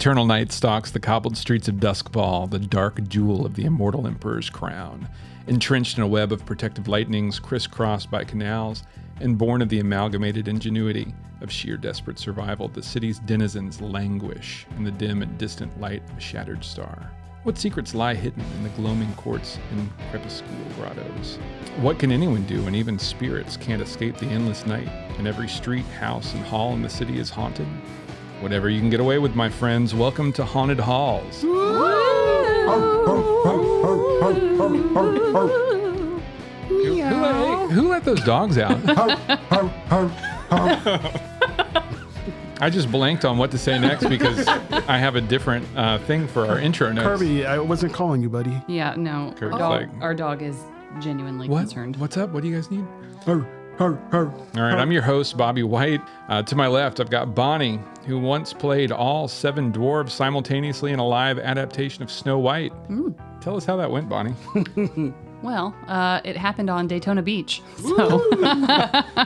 Eternal night stalks the cobbled streets of Duskfall, the dark jewel of the immortal emperor's crown. Entrenched in a web of protective lightnings, crisscrossed by canals, and born of the amalgamated ingenuity of sheer desperate survival, the city's denizens languish in the dim and distant light of a shattered star. What secrets lie hidden in the gloaming courts and crepuscule grottos? What can anyone do when even spirits can't escape the endless night, and every street, house, and hall in the city is haunted? Whatever you can get away with, my friends, welcome to Haunted Halls. Who let those dogs out? I just blanked on what to say next because I have a different thing for our intro notes. Kirby, I wasn't calling you, buddy. Yeah, no. Our dog is genuinely concerned. What's up? What do you guys need? All right, I'm your host, Bobby White. To my left, I've got Bonnie, who once played all 7 dwarves simultaneously in a live adaptation of Snow White. Tell us how that went, Bonnie. Well, it happened on Daytona Beach. So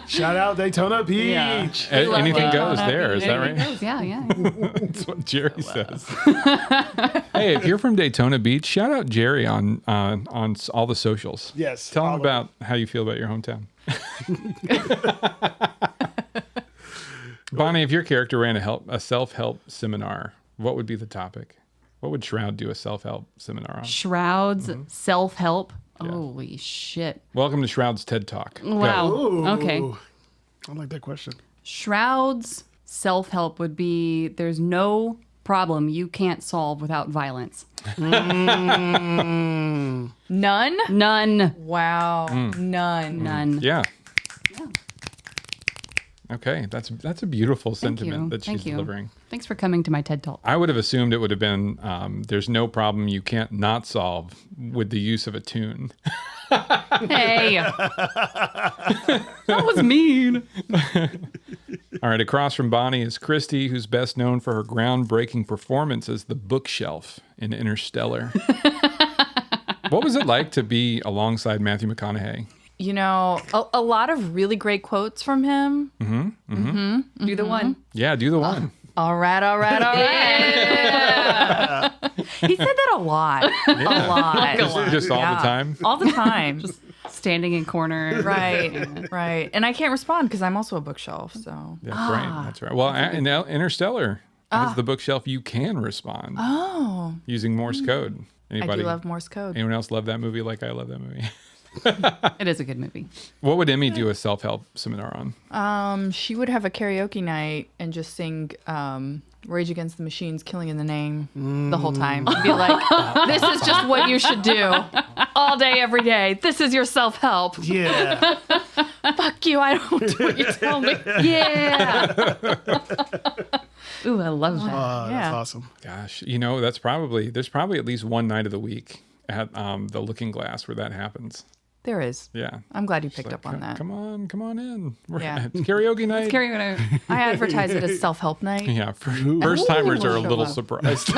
Shout out Daytona Beach. Yeah. Anything goes there, is that right? Goes. Yeah. That's what Jerry says. Hey, if you're from Daytona Beach, shout out Jerry on all the socials. Yes. Tell him about how you feel about your hometown. Bonnie, if your character ran a self-help seminar, what would be the topic? What would Shroud do a self-help seminar on? Shroud's self-help. Yeah. Holy shit. Welcome to Shroud's TED Talk. Wow. Ooh. Okay. I like that question. Shroud's self-help would be there's no problem you can't solve without violence. None? None. Wow. None. Yeah. Okay, that's a beautiful sentiment that she's delivering. Thanks for coming to my TED Talk. I would have assumed it would have been there's no problem you can't not solve with the use of a tune. Hey. That was mean. All right, across from Bonnie is Christy, who's best known for her groundbreaking performance as the bookshelf in Interstellar. What was it like to be alongside Matthew McConaughey? You know, a lot of really great quotes from him. Do the one. Yeah, do the one. All right. Yeah. He said that a lot. Yeah. A lot. Just all the time? All the time. Standing in corner. Right. And I can't respond because I'm also a bookshelf, so. That's right. Well, in Interstellar, as the bookshelf, you can respond. Oh. Using Morse code. Anybody? I do love Morse code. Anyone else love that movie like I love that movie? It is a good movie. What would Emmy do a self-help seminar on? She would have a karaoke night and just sing Rage Against the Machine's Killing in the Name the whole time. Be like, this is just what you should do all day, every day. This is your self-help. Yeah. Fuck you, I don't do what you tell me. Yeah. Ooh, I love that. That's awesome. Gosh, there's probably at least one night of the week at the Looking Glass where that happens. There is. Yeah. I'm glad you picked up on that. Come on in. Yeah. It's karaoke night. I advertise it as self-help night. Yeah. First timers are a little surprised.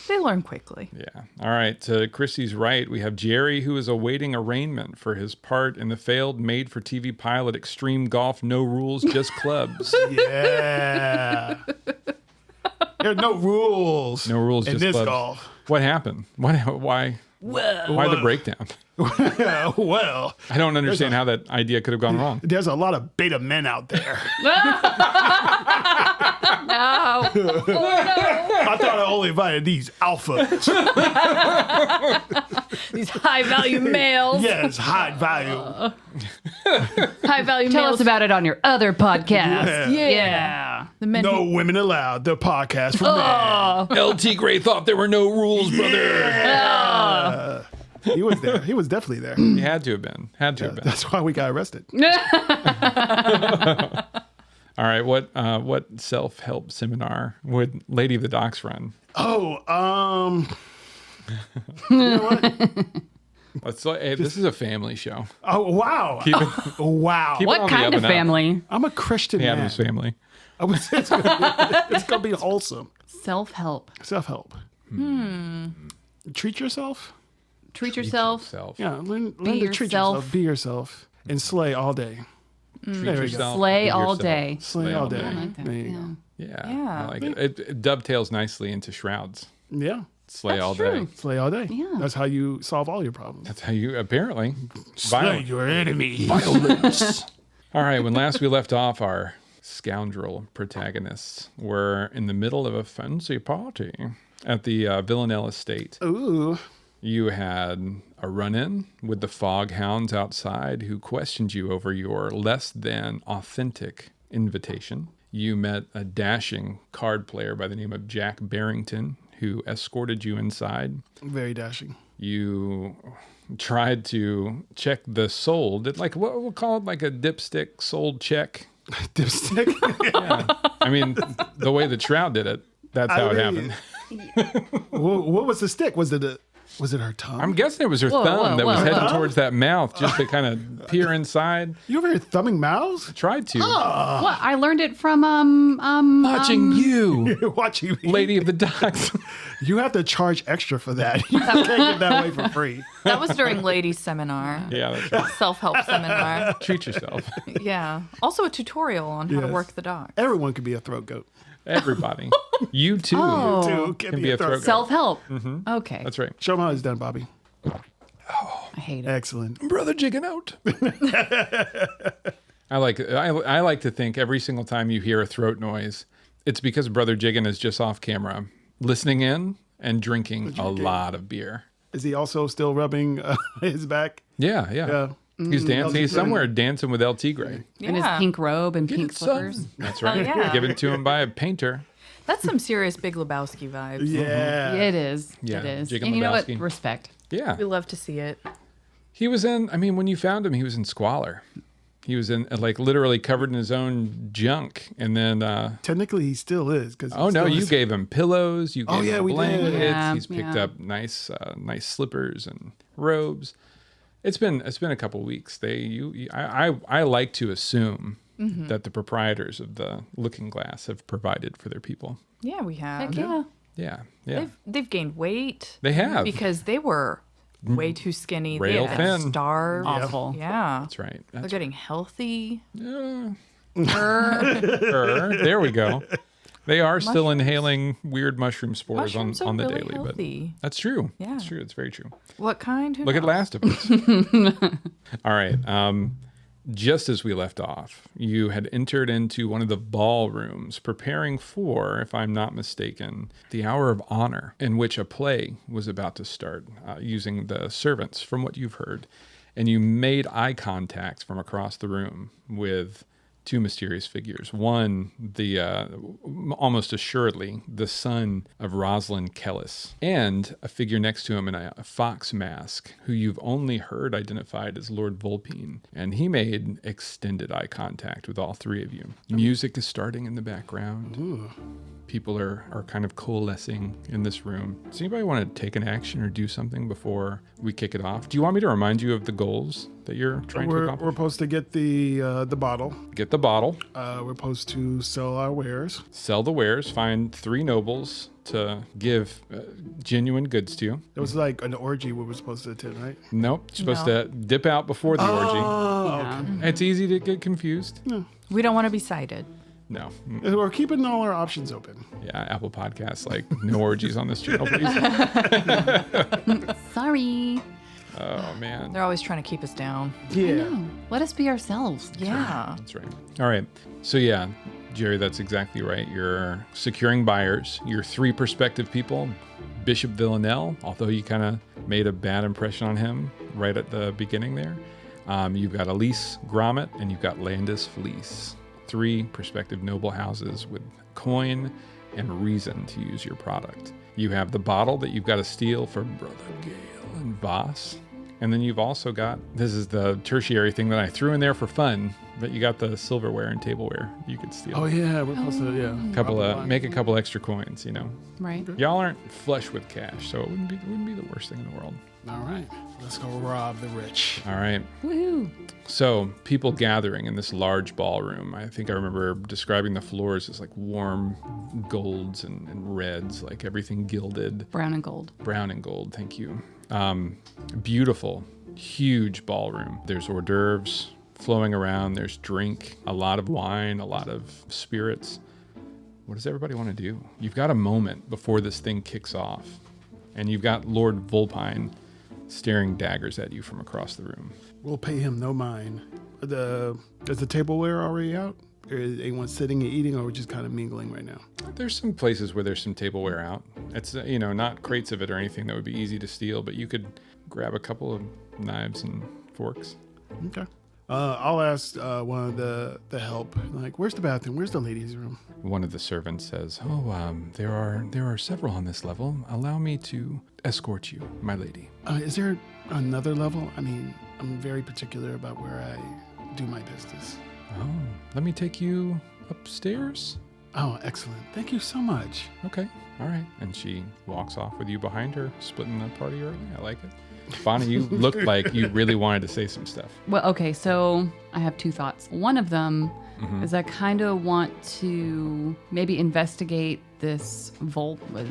They learn quickly. Yeah. All right. To Chrissy's right, we have Jerry, who is awaiting arraignment for his part in the failed made-for-TV pilot Extreme Golf No Rules, Just Clubs. Yeah. There are no rules. No rules, in just this clubs. golf. What happened? Why the breakdown? Well, I don't understand how that idea could have gone wrong. there's a lot of beta men out there. No. I thought I only invited these alphas. These high-value males. Yes, high value. High-value Tell males. us about it on your other podcast. Yeah. The men No who- women allowed. The podcast for men. LT Gray thought there were no rules, brother. He was there. He was definitely there. He had to have been. That's why we got arrested. All right, what self-help seminar would Lady of the Docks run? Oh, you know what? Hey, this is a family show. Oh, wow. Wow. Keep it What on the kind up of and up. family? I'm a Christian The man. Addams Family. I would say it's gonna be wholesome. Self-help. Self-help. Treat yourself. Treat yourself. Yeah, learn to treat yourself. yourself. Be yourself. And slay all day. Treat There we go. yourself. Slay Be all yourself. day. Slay all day. I like that. There you Yeah. go. I like it. It dovetails nicely into Shrouds. Yeah. Slay all day. Slay all day. Yeah. That's how you solve all your problems. That's how you, apparently. Slay your enemy. Violence. All right, when last we left off, our scoundrel protagonists were in the middle of a fancy party at the Villanelle estate. Ooh. You had a run-in with the fog hounds outside who questioned you over your less than authentic invitation. You met a dashing card player by the name of Jack Barrington who escorted you inside. Very dashing. You tried to check the sold. What we'll call it, like a dipstick sold check. Dipstick? Yeah. I mean, the way that Shroud did it, that's how it happened. What was the stick? Was it her tongue? I'm guessing it was her thumb that was heading towards that mouth just to kind of peer inside. You over here thumbing mouths? Tried to. What? I learned it from Watching you, Watching me. Lady of the Docks. You have to charge extra for that. You can't give that away for free. That was during ladies' seminar. Yeah, that's right. Self-help seminar. Treat yourself. Yeah. Also a tutorial on how to work the dock. Everyone could be a throat goat. Everybody. You too. Too Can be a throat goat. Self-help. Okay. That's right. Show them how it's done, Bobby. I hate it. Excellent. Brother jigging out. I like to think every single time you hear a throat noise, it's because Brother Jiggin is just off camera, listening in and drinking a lot of beer. Is he also still rubbing his back? Yeah. Yeah. He's dancing. He's somewhere dancing with El Tigre. In his pink robe and pink slippers. That's right. yeah. Given to him by a painter. That's some serious Big Lebowski vibes. Yeah. It is. Yeah, It is. Jacob And you know what? Lebowski. Respect. Yeah. We love to see it. He was in, when you found him, he was in squalor. He was in, literally covered in his own junk. And then, Technically, he still is. you gave him pillows. You gave him we did. blankets. Yeah, He's picked up nice slippers and robes. It's been a couple weeks. I like to assume that the proprietors of the Looking Glass have provided for their people. Yeah, we have. Heck yeah. Yeah. They've gained weight. They have. Because they were way too skinny. Rail they had thin. starved. Awful. Yeah. That's right. They're getting healthy. There we go. They are still inhaling weird mushroom spores Mushrooms on the are really daily, healthy. but that's true. Yeah. That's true. It's very true. What kind? Who Look at knows? Last of Us. All right. Just as we left off, you had entered into one of the ballrooms preparing for, if I'm not mistaken, the Hour of Honor, in which a play was about to start using the servants, from what you've heard. And you made eye contact from across the room with two mysterious figures. One, almost assuredly the son of Rosalind Kellis, and a figure next to him in a fox mask, who you've only heard identified as Lord Vulpine. And he made extended eye contact with all three of you. Music is starting in the background. Ooh. People are kind of coalescing in this room. Does anybody want to take an action or do something before we kick it off? Do you want me to remind you of the goals that you're trying to We're accomplish? supposed to get the bottle. Get the bottle. We're supposed to sell our wares. Sell the wares, find 3 nobles to give genuine goods to. It was like an orgy we were supposed to attend, right? Nope, you're supposed to dip out before the orgy. Yeah. It's easy to get confused. We don't want to be cited. No. We're keeping all our options open. Yeah, Apple Podcasts, no orgies on this channel, please. Sorry. Oh, man. They're always trying to keep us down. Yeah. No, let us be ourselves. Yeah. That's right. All right. So, yeah, Jerry, that's exactly right. You're securing buyers. You're 3 prospective people. Bishop Villanelle, although you kind of made a bad impression on him right at the beginning there. You've got Elise Grommet, and you've got Landis Fleece. 3 prospective noble houses with coin and reason to use your product. You have the bottle that you've got to steal for Brother Gale and Voss. And then you've also got, this is the tertiary thing that I threw in there for fun, but you got the silverware and tableware you could steal. Oh yeah, we're supposed to Make a couple extra coins, Right. Y'all aren't flush with cash, so it wouldn't be the worst thing in the world. All right, let's go rob the rich. All right. Woohoo. So people gathering in this large ballroom. I think I remember describing the floors as like warm golds and reds, like everything gilded. Brown and gold. Brown and gold, thank you. Beautiful, huge ballroom. There's hors d'oeuvres flowing around. There's drink, a lot of wine, a lot of spirits. What does everybody want to do? You've got a moment before this thing kicks off, and you've got Lord Volpine staring daggers at you from across the room. We'll pay him no mind. Is the tableware already out? Or is anyone sitting and eating, or we're just kind of mingling right now? There's some places where there's some tableware out. It's, not crates of it or anything that would be easy to steal, but you could grab a couple of knives and forks. Okay. I'll ask one of the help, like, where's the bathroom? Where's the ladies' room? One of the servants says, there are several on this level. Allow me to escort you, my lady. Is there another level? I mean, I'm very particular about where I do my business. Oh, let me take you upstairs? Oh, excellent. Thank you so much. Okay, all right. And she walks off with you behind her, splitting the party early. I like it. Bonnie, you looked like you really wanted to say some stuff. Well, okay, so I have two thoughts. One of them is I kind of want to maybe investigate this Volpine.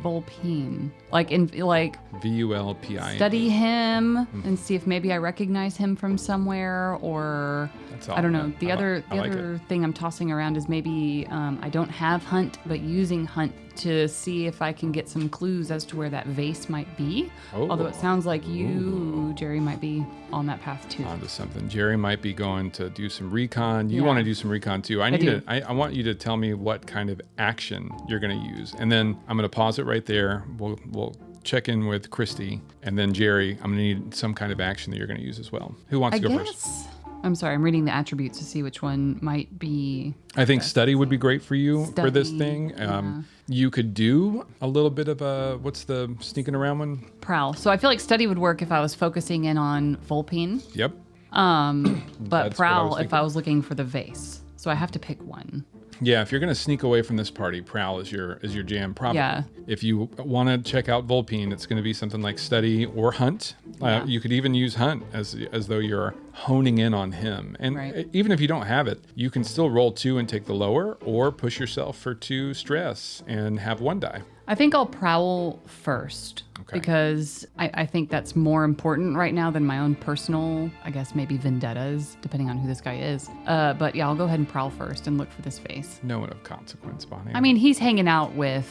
Volpine. Like Vulpine. study him and see if maybe I recognize him from somewhere, or That's all. I don't know. The I other like it. thing I'm tossing around is maybe I don't have hunt, but using hunt to see if I can get some clues as to where that vase might be. Oh. Although it sounds like you, Jerry, might be on that path too. Onto something. Jerry might be going to do some recon. You Yeah. want to do some recon too. I do. want you to tell me what kind of action you're going to use, and then I'm going to pause it right there. We'll check in with Christy, and then Jerry. I'm going to need some kind of action that you're going to use as well. Who wants I to go guess. first? I'm sorry. I'm reading the attributes to see which one might be. I think study would be great for you for this Study, thing. yeah. You could do a little bit of what's the sneaking around one? Prowl. So I feel like study would work if I was focusing in on Volpine. Yep. But That's what I prowl was if thinking. I was looking for the vase. So I have to pick one. Yeah, if you're going to sneak away from this party, prowl is your jam. Probably. Yeah. If you want to check out Volpine, it's going to be something like study or hunt. Yeah. You could even use hunt as though you're honing in on him. And Right. even if you don't have it, you can still roll 2 and take the lower, or push yourself for 2 stress and have 1 die. I think I'll prowl first Okay. because I think that's more important right now than my own personal, I guess maybe vendettas, depending on who this guy is. But yeah, I'll go ahead and prowl first and look for this face. No one of consequence, Bonnie. I mean, he's hanging out with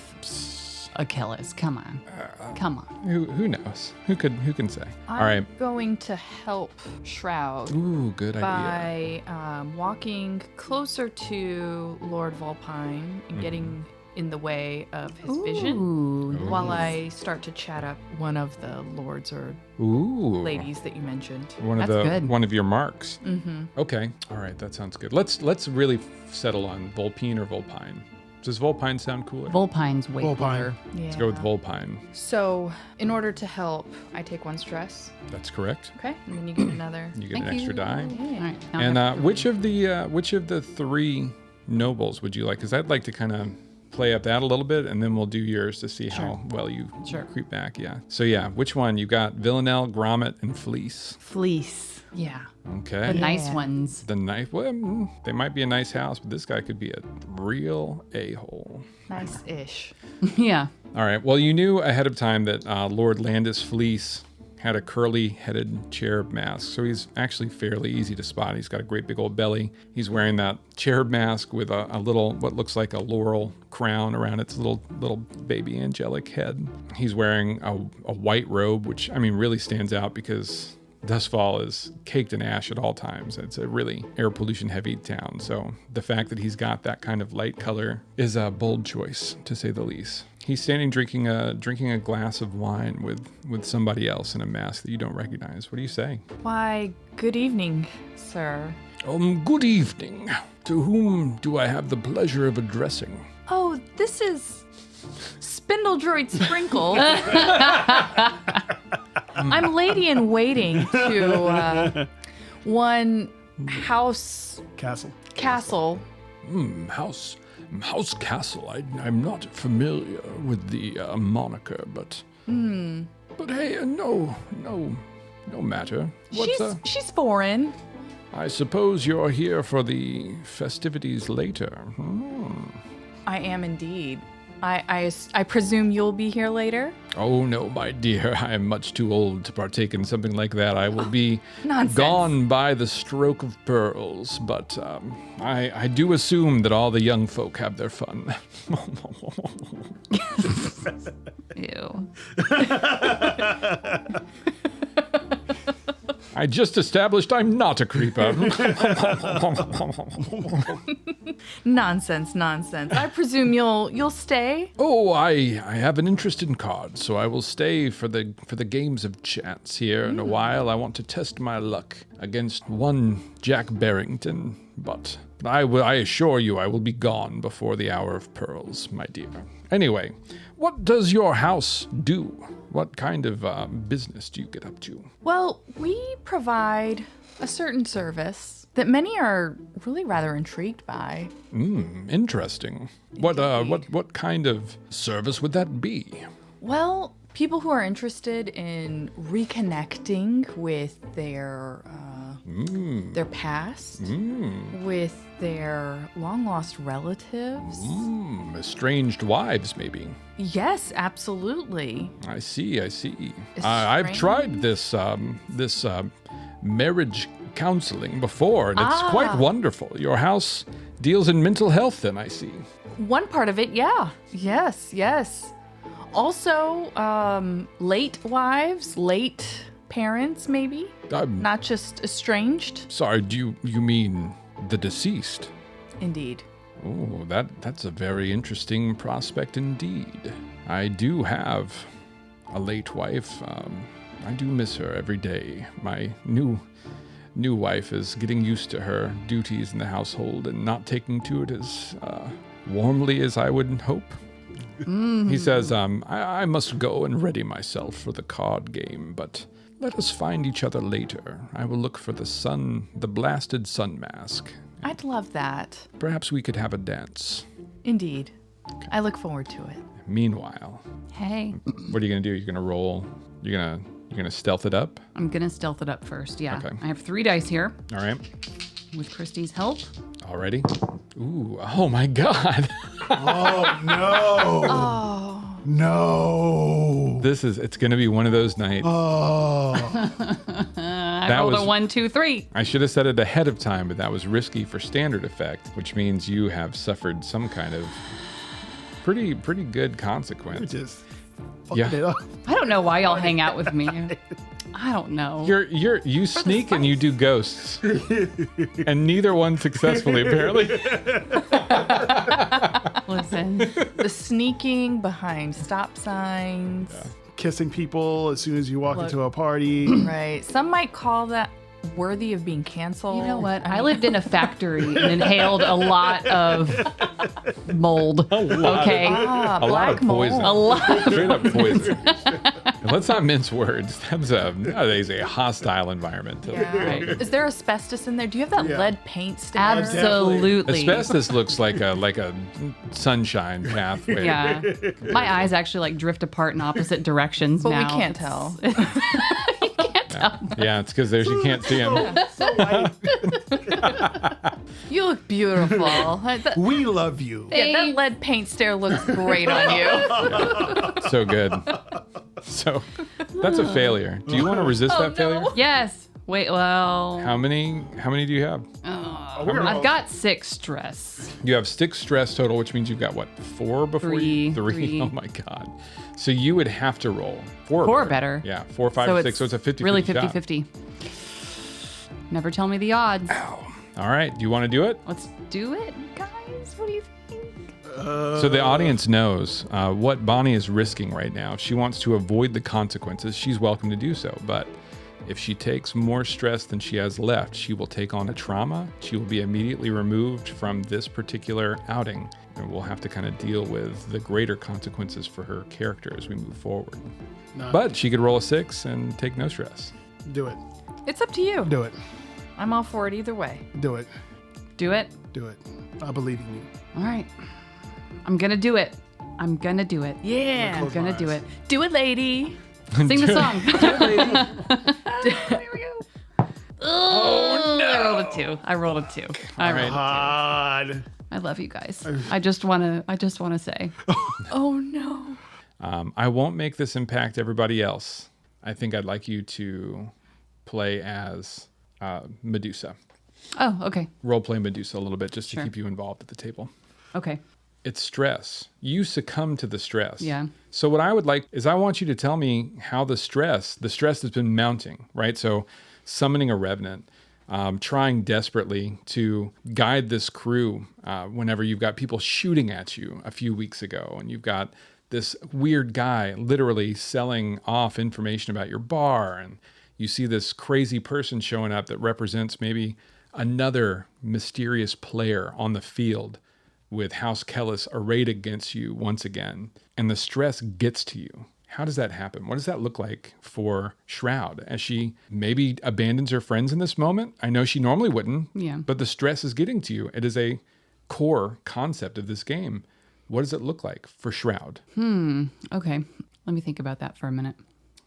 Achilles. Come on. Come on. who knows? Who can say? I'm All right. going to help Shroud Ooh, good idea. by walking closer to Lord Volpine and getting in the way of his vision Ooh, while I start to chat up one of the lords or Ooh. ladies that you mentioned. One of That's good. one of your marks. Mm-hmm. Okay. All right. That sounds good. Let's really settle on Volpine or Volpine. Does Volpine sound cooler? Volpine's way Volpine. cooler. Yeah. Let's go with Volpine. So, in order to help, I take 1 stress. That's correct. Okay, and then you get another. You get Thank an extra you. die. All right. now I And have to- which of the 3 nobles would you like? Because I'd like to kind of play up that a little bit, and then we'll do yours to see how well you creep back. Yeah. So yeah, which one? You got Villanelle, Grommet, and Fleece. Fleece. Yeah. Okay. The nice Yeah. ones. The knife. Well, they might be a nice house, but this guy could be a real a-hole. Nice-ish. Yeah. All right. Well, you knew ahead of time that Lord Landis Fleece had a curly-headed cherub mask, so he's actually fairly easy to spot. He's got a great big old belly. He's wearing that cherub mask with a little, what looks like a laurel crown around its little baby angelic head. He's wearing a white robe, which, I mean, really stands out because Dustfall is caked in ash at all times. It's a really air pollution heavy town. So the fact that he's got that kind of light color is a bold choice, to say the least. He's standing drinking a glass of wine with somebody else in a mask that you don't recognize. What do you say? Why, good evening, sir. Good evening. To whom do I have the pleasure of addressing? Oh, this is Spindle Droid Sprinkle. I'm lady in waiting to one House Castle. House Castle. I'm not familiar with the moniker, but hey, no matter. She's foreign. I suppose you're here for the festivities later. I am indeed. I presume you'll be here later? Oh no, my dear, I am much too old to partake in something like that. I will be Nonsense. gone by the stroke of pearls, but I do assume that all the young folk have their fun. Ew. I just established I'm not a creeper. Nonsense. I presume you'll stay? Oh, I have an interest in cards, so I will stay for the games of chance here in a while. I want to test my luck against one Jack Barrington, but I assure you I will be gone before the hour of pearls, my dear. Anyway, what does your house do? What kind of business do you get up to? Well, we provide a certain service that many are really rather intrigued by. Interesting. What kind of service would that be? Well, people who are interested in reconnecting with their past, with their long-lost relatives. Estranged wives, maybe. Yes, absolutely. I see. I've tried this marriage counseling before, and it's quite wonderful. Your house deals in mental health, then, I see. One part of it, yeah. Yes. Also, late wives, late parents, maybe. Not just estranged. Sorry, do you mean the deceased? Indeed. Oh, that's a very interesting prospect indeed. I do have a late wife. I do miss her every day. My new wife is getting used to her duties in the household and not taking to it as warmly as I would hope. He says, I must go and ready myself for the card game, but let us find each other later. I will look for the blasted sun mask. I'd love that. Perhaps we could have a dance. Indeed. I look forward to it. Meanwhile, Hey, what are you gonna do? You're gonna roll. You're gonna stealth it up. I'm gonna stealth it up first. Yeah. Okay. I have 3 dice here All right. with Christy's help. Already. Ooh. Oh my God. Oh no! No! It's gonna be one of those nights. Oh! I rolled a 1, 2, 3. I should have said it ahead of time, but that was risky for standard effect, which means you have suffered some kind of pretty good consequence. Just fucking it up. I don't know why y'all hang out with me. I don't know. You sneak and you do ghosts, and neither one successfully apparently. Listen. The sneaking behind stop signs. Kissing people as soon as you walk Look. into a party. Right. Some might call that worthy of being canceled. You know what? I lived in a factory and inhaled a lot of mold. Okay. A lot Black of poison. A lot. Straight up poison. And let's not mince words. That is a hostile environment. Yeah. Right. Is there asbestos in there? Do you have that Yeah. lead paint sticker? Absolutely. Asbestos looks like a sunshine pathway. Yeah. My eyes actually like drift apart in opposite directions But now. we can't tell. Yeah, it's because you can't see them. You look beautiful. We love you. Yeah, that lead paint stare looks great on you. So good. So that's a failure. Do you want to resist that failure? Yes. Wait, well, How many do you have? I've got 6 stress. You have 6 stress total, which means you've got what, 4 before you? 3. 3. Oh my God. So you would have to roll 4 4 better. Yeah, 4, 5, 6. So it's a 50-50 really shot. 50-50. Never tell me the odds. All right. Do you want to do it? Let's do it, guys. What do you think? So the audience knows what Bonnie is risking right now. If she wants to avoid the consequences, she's welcome to do so. But if she takes more stress than she has left, she will take on a trauma. She will be immediately removed from this particular outing. And we'll have to kind of deal with the greater consequences for her character as we move forward. No. But she could roll a 6 and take no stress. Do it. It's up to you. Do it. I'm all for it either way. Do it. Do it? Do it. I believe in you. All right. I'm going to do it. I'm going to do it. Yeah. I'm going to do it. Do it, lady. Sing the song. There we go. Oh, no. I rolled a 2. All right. God. I love you guys. I just want to say. Oh no. I won't make this impact everybody else. I think I'd like you to play as Medusa. Oh, okay. Role play Medusa a little bit just to Sure. keep you involved at the table. Okay. It's stress. You succumb to the stress. Yeah. So what I would like is I want you to tell me how the stress has been mounting, right? So summoning a revenant, trying desperately to guide this crew whenever you've got people shooting at you a few weeks ago and you've got this weird guy literally selling off information about your bar and you see this crazy person showing up that represents maybe another mysterious player on the field with House Kellis arrayed against you once again, and the stress gets to you. How does that happen? What does that look like for Shroud as she maybe abandons her friends in this moment? I know she normally wouldn't, Yeah. but the stress is getting to you. It is a core concept of this game. What does it look like for Shroud? Okay. Let me think about that for a minute.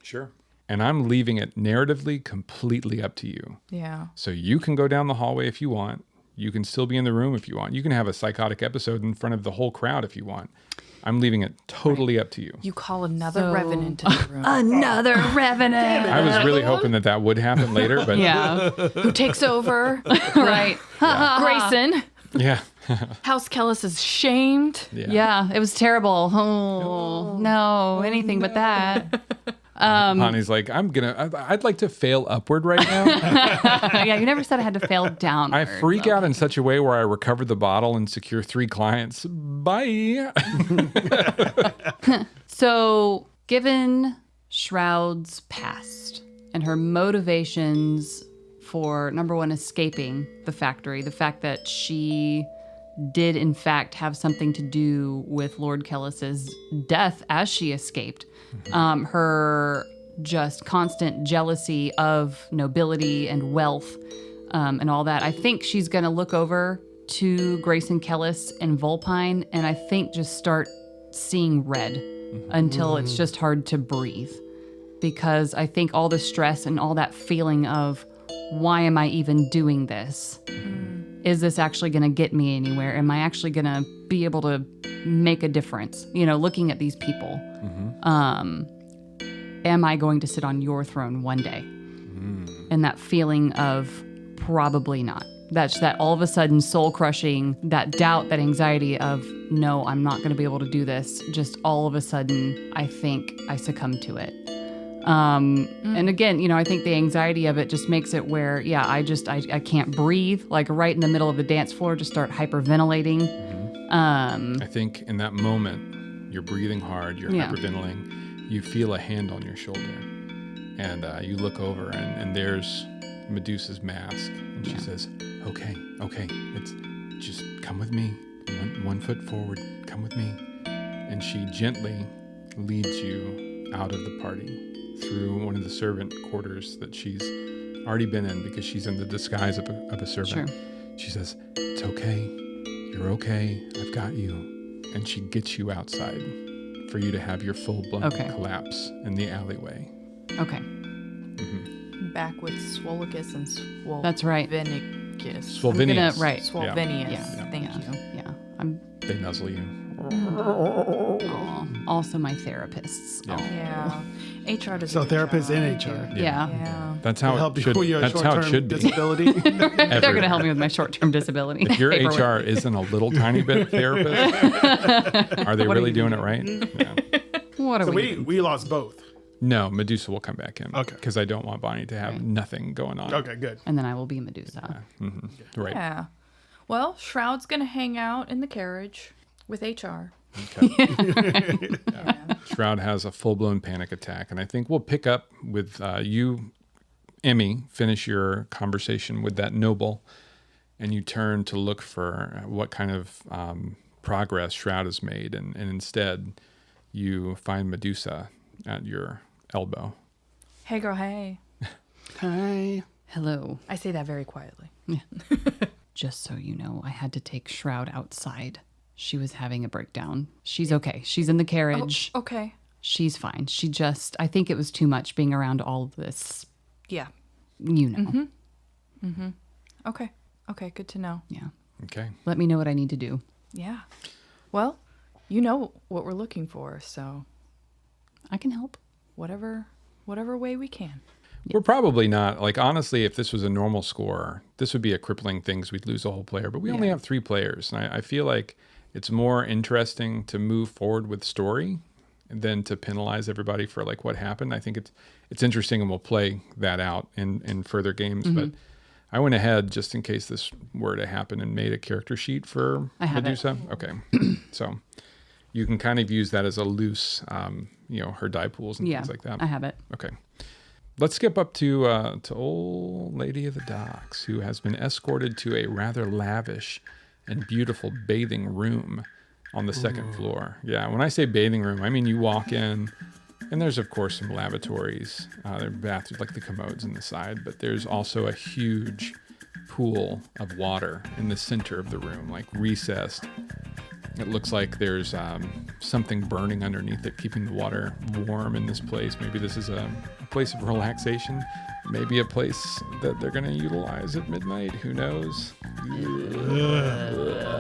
Sure. And I'm leaving it narratively completely up to you. Yeah. So you can go down the hallway if you want. You can still be in the room if you want. You can have a psychotic episode in front of the whole crowd if you want. I'm leaving it totally up to you. You call another So- revenant into the room. Another revenant. I was really hoping that would happen later, but Yeah. Who takes over? Right. Grayson. yeah. House Kellis is shamed. Yeah. It was terrible. Oh, no. Anything but that. Bonnie's like, I'd like to fail upward right now. Yeah. You never said I had to fail down. I freak out in such a way where I recover the bottle and secure 3 clients. Bye. So, given Shroud's past and her motivations for, number one, escaping the factory, the fact that she did, in fact, have something to do with Lord Kellis's death as she escaped, her just constant jealousy of nobility and wealth and all that, I think she's going to look over to Grayson Kellis and Volpine and I think just start seeing red until it's just hard to breathe. Because I think all the stress and all that feeling of, why am I even doing this? Is this actually going to get me anywhere? Am I actually going to be able to make a difference? You know, looking at these people. Am I going to sit on your throne one day? And that feeling of probably not. That's that all of a sudden soul crushing, that doubt, that anxiety of, no, I'm not going to be able to do this. Just all of a sudden, I think I succumb to it. And again, you know, I think the anxiety of it just makes it where, yeah, I can't breathe, like right in the middle of the dance floor, just start hyperventilating. I think in that moment, you're breathing hard, you're hyperventilating, you feel a hand on your shoulder, and you look over, and there's Medusa's mask, and she says, okay, it's just come with me, one foot forward, come with me. And she gently leads you out of the party through one of the servant quarters that she's already been in because she's in the disguise of a servant. Sure. She says, it's okay, you're okay, I've got you. And she gets you outside for you to have your full-blown collapse in the alleyway. Okay. Back with Swolicus and That's right. Swovenicus. Swolvinius. Right. Swolvinius. Yeah. Thank you. Yeah. They nuzzle you. Also my therapists. Yeah. Yeah. HR does. So therapists in HR. HR. Yeah. Yeah. That's how help it you should. with your That's how it short-term should be. disability. They're going to help me with my short-term disability. If your paperwork. HR isn't a little tiny bit therapist, are they really doing it right? Yeah. What are So we? we lost both. No, Medusa will come back in. Okay. Because I don't want Bonnie to have nothing going on. Okay, good. And then I will be Medusa. Right. Yeah. Well, Shroud's gonna hang out in the carriage with HR. Okay. Shroud has a full-blown panic attack, and I think we'll pick up with you, Emmy, finish your conversation with that noble, and you turn to look for what kind of progress Shroud has made, and instead you find Medusa at your elbow. Hey, girl. Hey. Hi. Hello. I say that very quietly. Just so you know, I had to take Shroud outside. She was having a breakdown. She's okay. She's in the carriage. Oh, okay. She's fine. She just, I think it was too much being around all of this, Yeah. you know. Okay. Okay. Good to know. Yeah. Okay. Let me know what I need to do. Yeah. Well, you know what we're looking for, so I can help. whatever way we can. We're probably not, like, honestly, if this was a normal score, this would be a crippling thing, so we'd lose a whole player. But we only have 3 players. And I feel like it's more interesting to move forward with story than to penalize everybody for, like, what happened. I think it's interesting, and we'll play that out in further games. But I went ahead, just in case this were to happen, and made a character sheet for I have Medusa. Okay. So you can kind of use that as a loose, her die pools and things like that. I have it. Okay. Let's skip up to old Lady of the Docks, who has been escorted to a rather lavish and beautiful bathing room on the second floor. Yeah, when I say bathing room, I mean you walk in, and there's, of course, some lavatories. There are bathrooms, like the commodes in the side, but there's also a huge pool of water in the center of the room, like recessed. It looks like there's something burning underneath it, keeping the water warm in this place. Maybe this is a place of relaxation. Maybe a place that they're going to utilize at midnight. Who knows?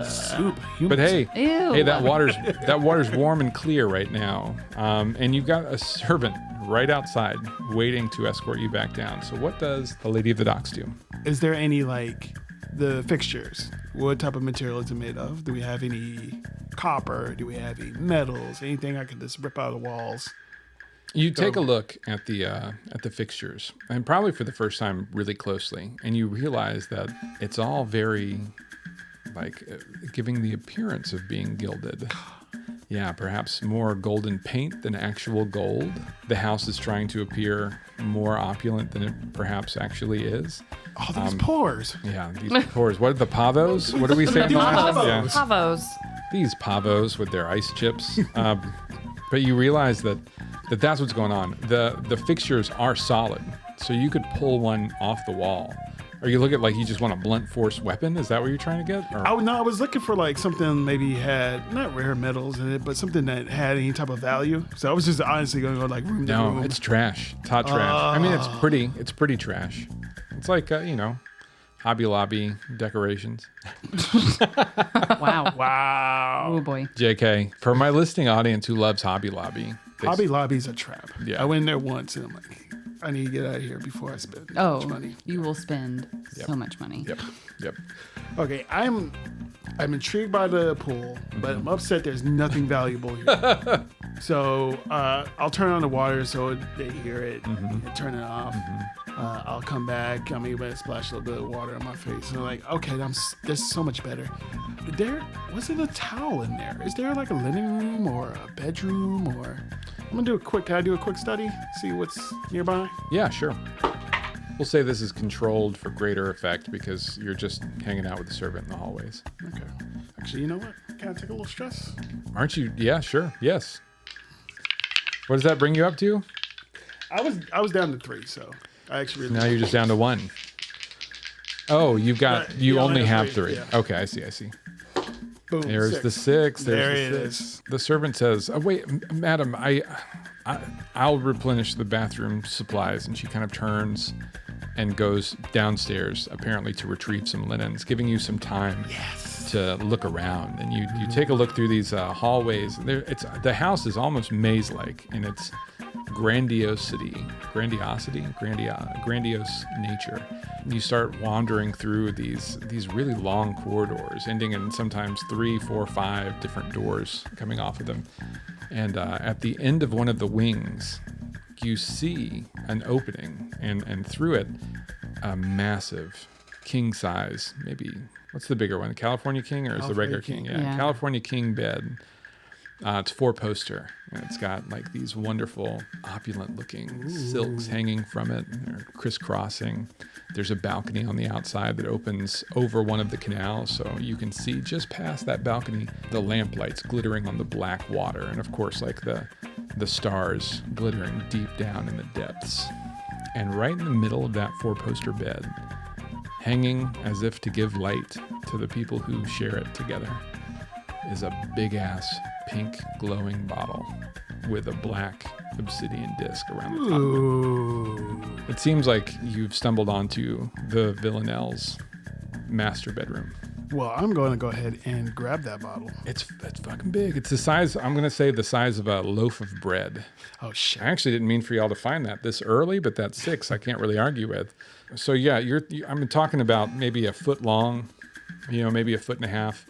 Soup. But hey, Ew. that water's warm and clear right now. And you've got a servant right outside waiting to escort you back down. So what does the Lady of the Docks do? Is there any, like, the fixtures? What type of material is it made of? Do we have any copper? Do we have any metals? Anything I could just rip out of the walls? You take a look at the fixtures, and probably for the first time really closely, and you realize that it's all very, like, giving the appearance of being gilded. Yeah, perhaps more golden paint than actual gold. The house is trying to appear more opulent than it perhaps actually is. Oh, those pores. Yeah, these pores. What are the pavos? What do we say in the last? Yeah. Pavos. These pavos with their ice chips. But you realize that's what's going on. The fixtures are solid, so you could pull one off the wall. Or you look at, like, you just want a blunt force weapon? Is that what you're trying to get? Or? I was looking for, like, something maybe had not rare metals in it, but something that had any type of value. So I was just honestly going to go, like, room to room. No, it's trash. It's hot trash. I mean, it's pretty. It's pretty trash. It's like Hobby Lobby decorations. Wow. Wow. Oh boy. JK, for my listening audience who loves Hobby Lobby. Hobby Lobby's a trap. Yeah. I went in there once and I'm like, I need to get out of here before I spend Oh, much money. you will spend so much money. Yep. Okay, I'm intrigued by the pool, but I'm upset there's nothing valuable here. So I'll turn on the water so they hear it and turn it off. I'll come back. I'm able to splash a little bit of water on my face. And they're like, okay, that's so much better. There wasn't a towel in there. Is there, like, a living room or a bedroom? Or can I do a quick study? See what's nearby? Yeah, sure. We'll say this is controlled for greater effect because you're just hanging out with the servant in the hallways. Okay. Actually, you know what? Can I take a little stress? Aren't you? Yeah, sure. Yes. What does that bring you up to? I was down to 3, so I actually really Now you're just down to 1. Oh, you you only only have have 3. three, yeah. Okay, I see. boom. There's 6. the 6. There There's it the is. 6. The servant says, "Oh, wait, madam, I'll replenish the bathroom supplies." And she kind of turns and goes downstairs, apparently to retrieve some linens, giving you some time to look around. And you take a look through these hallways. The house is almost maze-like in its grandiose nature. You start wandering through these really long corridors, ending in sometimes 3, 4, 5 different doors coming off of them. And at the end of one of the wings, you see an opening, and through it, a massive king size, maybe, what's the bigger one? The California King, or is the regular King? Yeah, California King bed. It's 4-poster, and it's got, like, these wonderful, opulent-looking silks hanging from it, and they're crisscrossing. There's a balcony on the outside that opens over one of the canals, so you can see just past that balcony the lamplights glittering on the black water, and of course, like, the stars glittering deep down in the depths. And right in the middle of that 4-poster bed, hanging as if to give light to the people who share it together, is a big-ass pink glowing bottle with a black obsidian disc around the top of it. It seems like you've stumbled onto the Villanelle's master bedroom. Well, I'm going to go ahead and grab that bottle. It's fucking big. It's the size, I'm going to say the size of a loaf of bread. Oh, shit. I actually didn't mean for y'all to find that this early, but that's 6. I can't really argue with. So yeah, I'm talking about maybe a foot long, maybe a foot and a half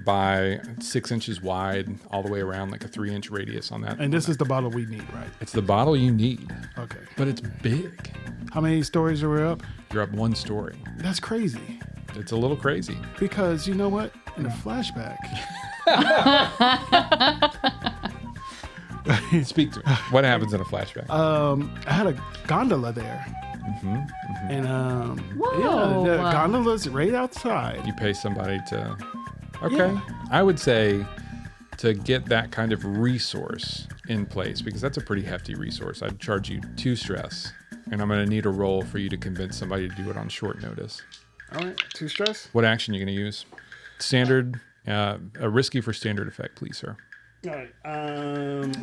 by 6 inches wide, all the way around, like a 3-inch radius on that. And this is the bottle we need, right? It's the bottle you need. Okay. But it's big. How many stories are we up? You're up 1 story. That's crazy. It's a little crazy. Because you know what? In a flashback. Speak to me. What happens in a flashback? I had a gondola there. And Whoa. the gondola's right outside. You pay somebody to... Okay. Yeah. I would say to get that kind of resource in place, because that's a pretty hefty resource, I'd charge you 2 stress. And I'm going to need a roll for you to convince somebody to do it on short notice. All right, 2 stress. What action are you going to use? Standard, a risky for standard effect, please, sir. All right.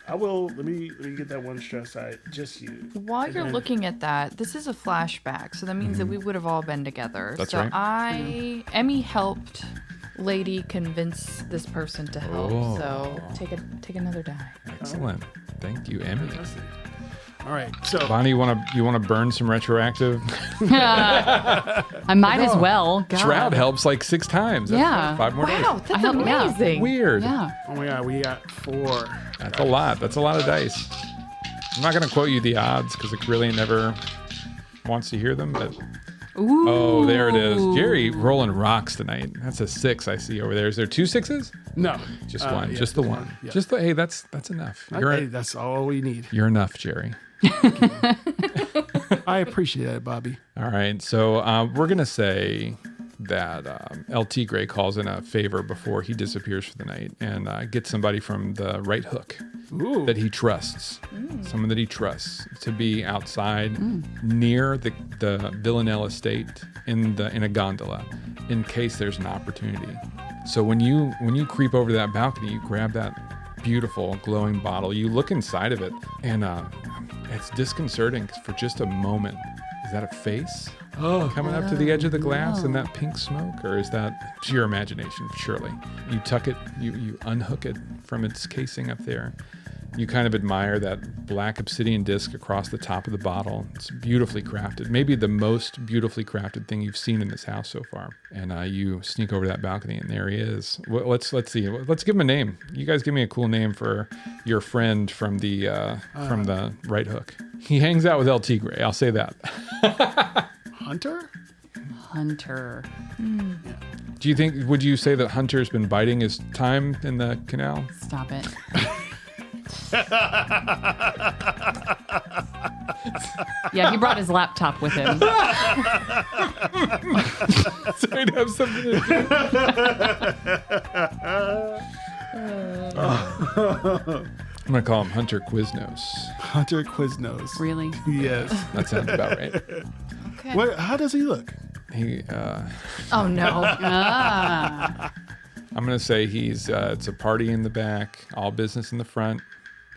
I will. Let me get that 1 stress I just used. While you're looking at that, this is a flashback, so that means that we would have all been together. That's so right. Emmy helped Lady convince this person to help. Oh. So take another die. Excellent. Thank you, Emmy. All right. So Bonnie, you want to burn some retroactive? I might as well. God. Shroud helps like 6 times. That's Yeah. 5 more days. Wow, that's I hope- yeah. amazing. Weird. Yeah. oh my god, we got 4. That's a lot. That's a lot of dice. I'm not going to quote you the odds because it really never wants to hear them. But Ooh. oh, there it is. Jerry rolling rocks tonight. That's a 6 I see over there. Is there 2 6s? No, Just one. yeah, Just the one. Yeah. Just the. Hey, that's enough. Hey, that's all we need. You're enough, Jerry. I appreciate it, Bobby. All right. So we're going to say that El Tigre calls in a favor before he disappears for the night and gets somebody from the right hook Ooh. that he trusts, someone that he trusts to be outside near the Villanelle estate in a gondola in case there's an opportunity. So when you creep over that balcony, you grab that beautiful glowing bottle, you look inside of it, and it's disconcerting 'cause for just a moment. Is that a face coming up to the edge of the glass in that pink smoke? Or is that it's your imagination? Surely. You tuck it, you unhook it from its casing up there. You kind of admire that black obsidian disc across the top of the bottle. It's beautifully crafted. Maybe the most beautifully crafted thing you've seen in this house so far. And you sneak over to that balcony, and there he is. Let's see. Let's give him a name. You guys give me a cool name for your friend from the right hook. He hangs out with El Tigre. I'll say that. Hunter? Hunter. Do you think? Would you say that Hunter's been biding his time in the canal? Stop it. Yeah, he brought his laptop with him. So he'd have something to do. I'm gonna call him Hunter Quiznos. Hunter Quiznos. Really? Yes. That sounds about right. Okay. What? How does he look? He, Oh no. Ah. I'm gonna say he's. It's a party in the back, all business in the front.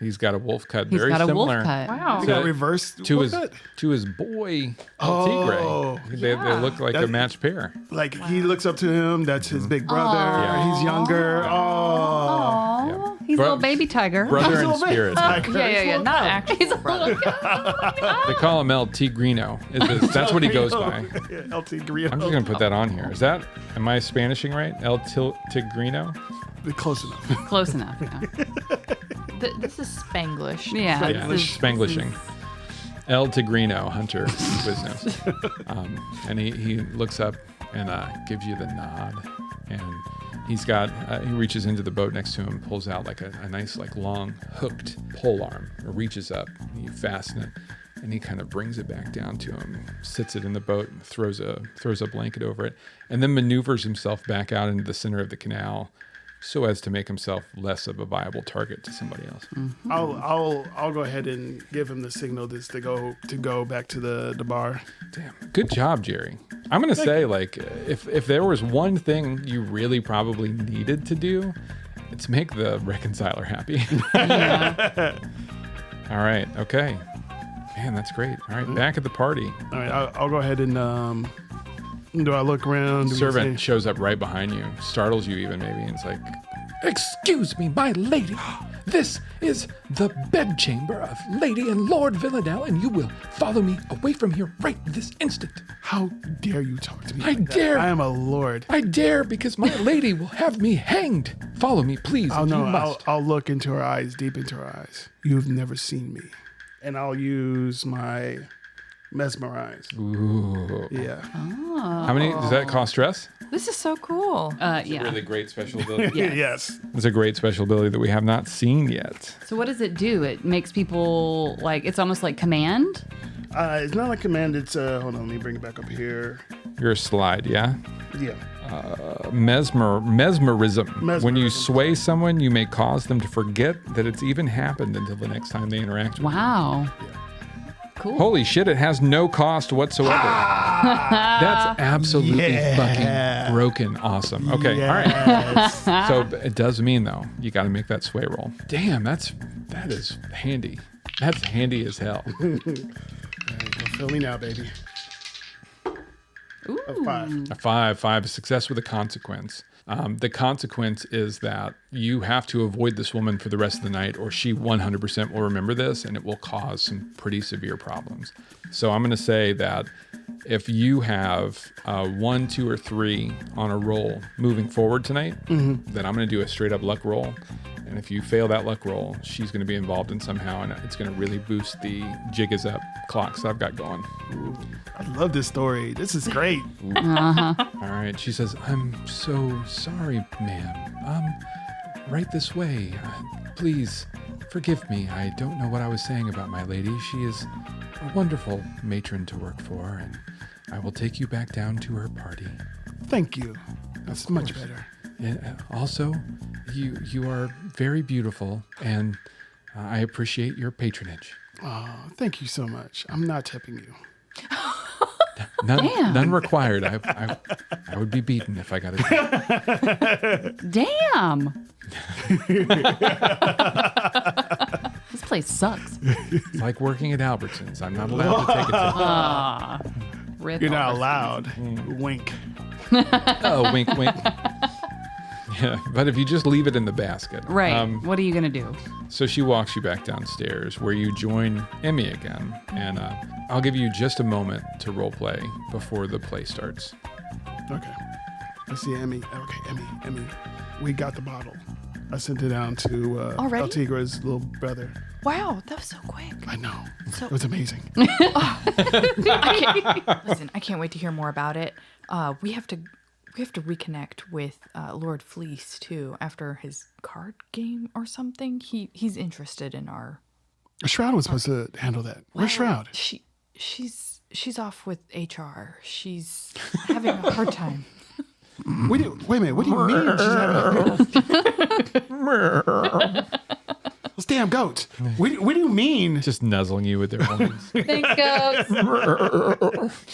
He's got a wolf cut, He's very got a similar wolf cut. Wow. He got reversed. to What's his that? to his boy El Oh, Tigre. They look like a That- matched pair. Like he looks up to him. That's his big brother. Yeah. He's younger. Oh. Aw, Yeah. he's a Bro- little baby tiger. Brother in Little baby spirit. tiger. Yeah. Not actual brother. They call him El Tigrino. That's what he goes by. LT Green. I'm just gonna put that on here. Is that? Am I Spanishing right? El Tigrino. Close enough. Close enough. Yeah. This is Spanglish. Yeah. Yeah, this is- Spanglishing. El Tigrino, Hunter Quiznos. And he looks up and gives you the nod. And he's got, he reaches into the boat next to him, pulls out like a nice, like long hooked pole arm, reaches up, you fasten it, and he kind of brings it back down to him, sits it in the boat, and throws a blanket over it, and then maneuvers himself back out into the center of the canal so as to make himself less of a viable target to somebody else. I'll go ahead and give him the signal just to go back to the bar. Damn. Good job, Jerry. I'm going to say, like, if there was one thing you really probably needed to do, it's make the reconciler happy. All right. Okay. Man, that's great. All right. Back at the party. All right, I'll go ahead and Do I look around? Do we Servant see- shows up right behind you, startles you even maybe, and it's like, "Excuse me, my lady. This is the bedchamber of Lady and Lord Villanelle, and you will follow me away from here right this instant." How dare you talk to me? I like that? dare. I am a lord. I dare, because my lady will have me hanged. Follow me, please. Oh if no, you must. I'll look into her eyes, deep into her eyes. You've never seen me. And I'll use my mesmerize. Ooh. Yeah. How many does that cost stress? This is so cool. Yeah. Really great special ability. Yes. It's a great special ability that we have not seen yet. So what does it do? It makes people like, it's almost like command. It's not a command, it's hold on, let me bring it back up here. Your slide, yeah? Yeah. Mesmerism. When you Mesmerism. sway someone, you may cause them to forget that it's even happened until the next time they interact with you. Wow. Cool. Holy shit, it has no cost whatsoever. That's absolutely fucking broken awesome. Okay, all right. Yes. So it does mean, though, you got to make that sway roll. Damn, that is handy. That's handy as hell. All right, go fill me now, baby. Ooh. A 5. A 5, a success with a consequence. The consequence is that you have to avoid this woman for the rest of the night, or she 100% will remember this, and it will cause some pretty severe problems. So I'm going to say that if you have 1, 2, or 3 on a roll moving forward tonight, then I'm going to do a straight up luck roll. And if you fail that luck roll, she's going to be involved in somehow, and it's going to really boost the jig is up clocks I've got going. I love this story. This is great. All right. She says, "I'm so sorry, ma'am. Right this way. Please forgive me. I don't know what I was saying about my lady. She is a wonderful matron to work for, and I will take you back down to her party. Thank you. That's much better. And also, you are very beautiful, and I appreciate your patronage. Oh, thank you so much. I'm not tipping you. None required. I would be beaten if I got it. Damn. This place sucks. It's like working at Albertsons. I'm not allowed to take a tip. Rip You're not off. allowed. Wink. Oh, wink, wink. Yeah, but if you just leave it in the basket. Right. What are you going to do? So she walks you back downstairs where you join Emmy again. And I'll give you just a moment to role play before the play starts. Okay. Let's see, Emmy. Okay, Emmy. We got the bottle. I sent it down to Already? El Tigra's little brother. Wow, that was so quick. I know. So- It was amazing. Listen, I can't wait to hear more about it. We have to reconnect with Lord Fleece too after his card game or something. He's interested in our. Shroud was supposed to handle that. Where's Shroud? She's off with HR. She's having a hard time. Wait a minute. What do you mean? She's having Those damn goats. What do you mean? Just nuzzling you with their horns. Thanks, goats.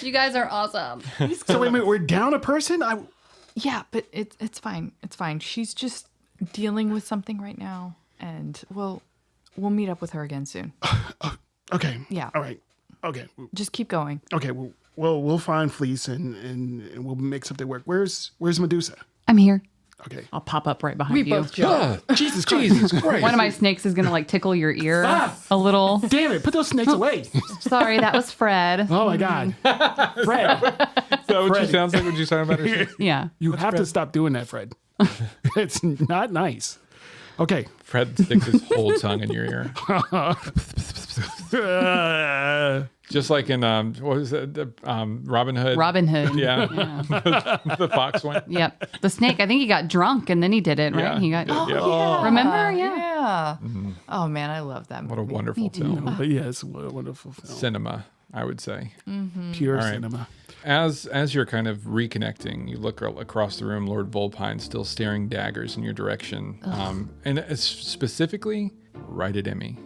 You guys are awesome. So wait a minute. We're down a person? Yeah, but it's fine. It's fine. She's just dealing with something right now, and we'll meet up with her again soon. Okay. Yeah. All right. Okay. Just keep going. Okay. We'll find Fleece and we'll make something work. Where's Medusa? I'm here. Okay. I'll pop up right behind We you. both jump. Jesus Christ. One of my snakes is going to like tickle your ear a little. Damn it. Put those snakes away. Sorry, that was Fred. Oh my God. Fred. Is that what she sounds like when she's talking about her? Yeah. You have to stop doing that, Fred. It's not nice. Okay. Fred sticks his whole tongue in your ear. Just like in, what was it? Robin Hood. Robin Hood. Yeah. The fox one. Yep. The snake, I think he got drunk and then he did it, right? Yeah, He got. yeah. Yeah. Remember? Yeah. Yeah. Oh man, I love that movie. What a wonderful film. Yes, what a wonderful film. Cinema, I would say. Pure All right. cinema. As you're kind of reconnecting, you look across the room. Lord Volpine still staring daggers in your direction, and it's specifically right at Emmy.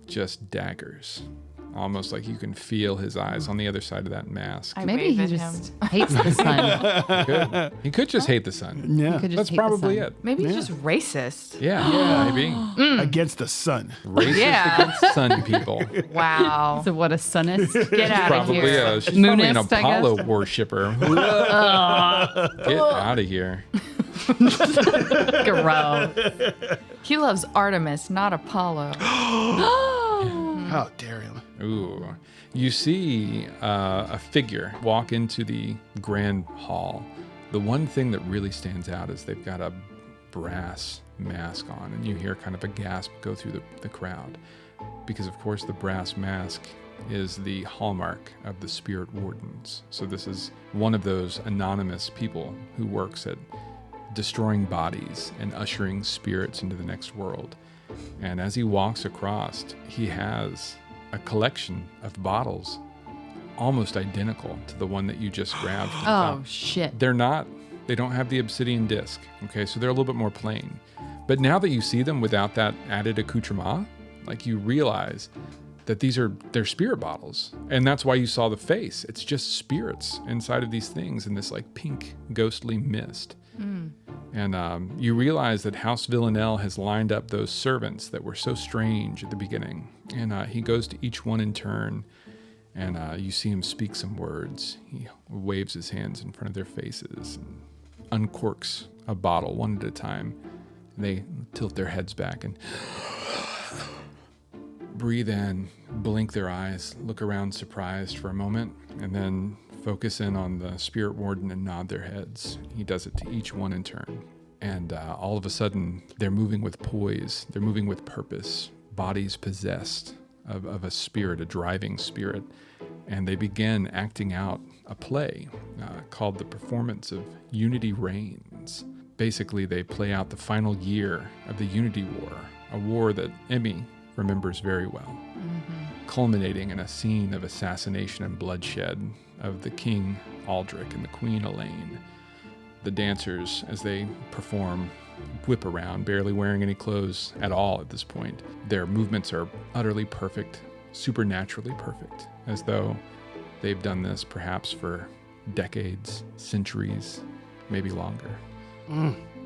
Just daggers. almost like you can feel his eyes on the other side of that mask. Maybe wave he at just hates the sun. He could just hate the sun. Yeah. Could just That's hate the probably sun. it. Maybe he's just racist. Yeah, maybe. Against the sun. Racist Yeah. against sun people. Wow. So what a sunist. Get out of Probably here. she's probably an Moonist, I Apollo guess. worshiper. Get out of here. Gross. He loves Artemis, not Apollo. How dare him? Ooh. You see a figure walk into the grand hall. The one thing that really stands out is they've got a brass mask on, and you hear kind of a gasp go through the crowd. Because, of course, the brass mask is the hallmark of the spirit wardens. So this is one of those anonymous people who works at destroying bodies and ushering spirits into the next world. And as he walks across, he has a collection of bottles almost identical to the one that you just grabbed. from the Oh, top. shit. They don't have the obsidian disc, okay? So they're a little bit more plain. But now that you see them without that added accoutrement, like you realize that they're spirit bottles. And that's why you saw the face. It's just spirits inside of these things in this like pink ghostly mist. And you realize that House Villanelle has lined up those servants that were so strange at the beginning. And he goes to each one in turn, and you see him speak some words. He waves his hands in front of their faces and uncorks a bottle one at a time. They tilt their heads back and breathe in, blink their eyes, look around surprised for a moment, and then focus in on the spirit warden and nod their heads. He does it to each one in turn. And all of a sudden, they're moving with poise. They're moving with purpose. Bodies possessed of a spirit, a driving spirit. And they begin acting out a play called The Performance of Unity Reigns. Basically, they play out the final year of the Unity War, a war that Emmy remembers very well, culminating in a scene of assassination and bloodshed of the King Aldrich and the Queen Elaine. The dancers, as they perform, whip around, barely wearing any clothes at all at this point. Their movements are utterly perfect, supernaturally perfect, as though they've done this perhaps for decades, centuries, maybe longer.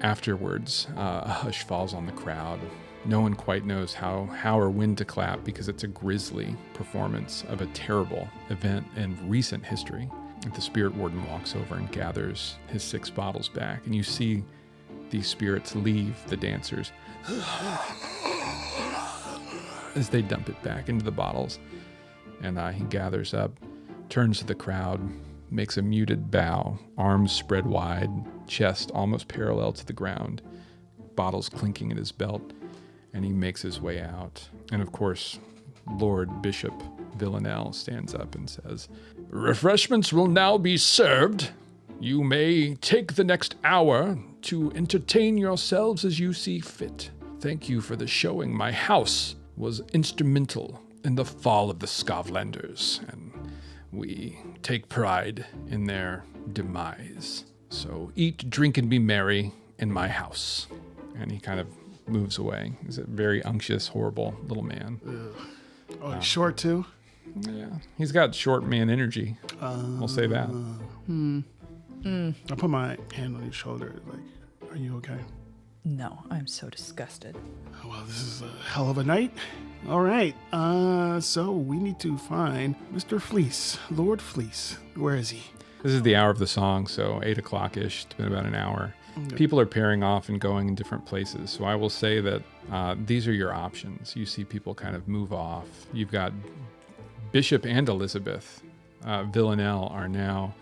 Afterwards, a hush falls on the crowd. No one quite knows how or when to clap because it's a grisly performance of a terrible event in recent history. The spirit warden walks over and gathers his 6 bottles back, and you see these spirits leave the dancers as they dump it back into the bottles. And he gathers up, turns to the crowd, makes a muted bow, arms spread wide, chest almost parallel to the ground, bottles clinking at his belt, and he makes his way out. And of course, Lord Bishop Villanelle stands up and says, "Refreshments will now be served. You may take the next hour to entertain yourselves as you see fit. Thank you for the showing. My house was instrumental in the fall of the Scotlanders, and we take pride in their demise. So eat, drink, and be merry in my house." And he kind of moves away. He's a very unctuous, horrible little man. Oh, he's short too? Yeah, he's got short man energy. We'll say that. I put my hand on his shoulder, like, are you okay? No, I'm so disgusted. Oh, well, this is a hell of a night. All right, so we need to find Mr. Fleece, Lord Fleece. Where is he? This is the hour of the song, so 8 o'clock-ish. It's been about an hour. Okay. People are pairing off and going in different places. So I will say that these are your options. You see people kind of move off. You've got Bishop and Elizabeth Villanelle are now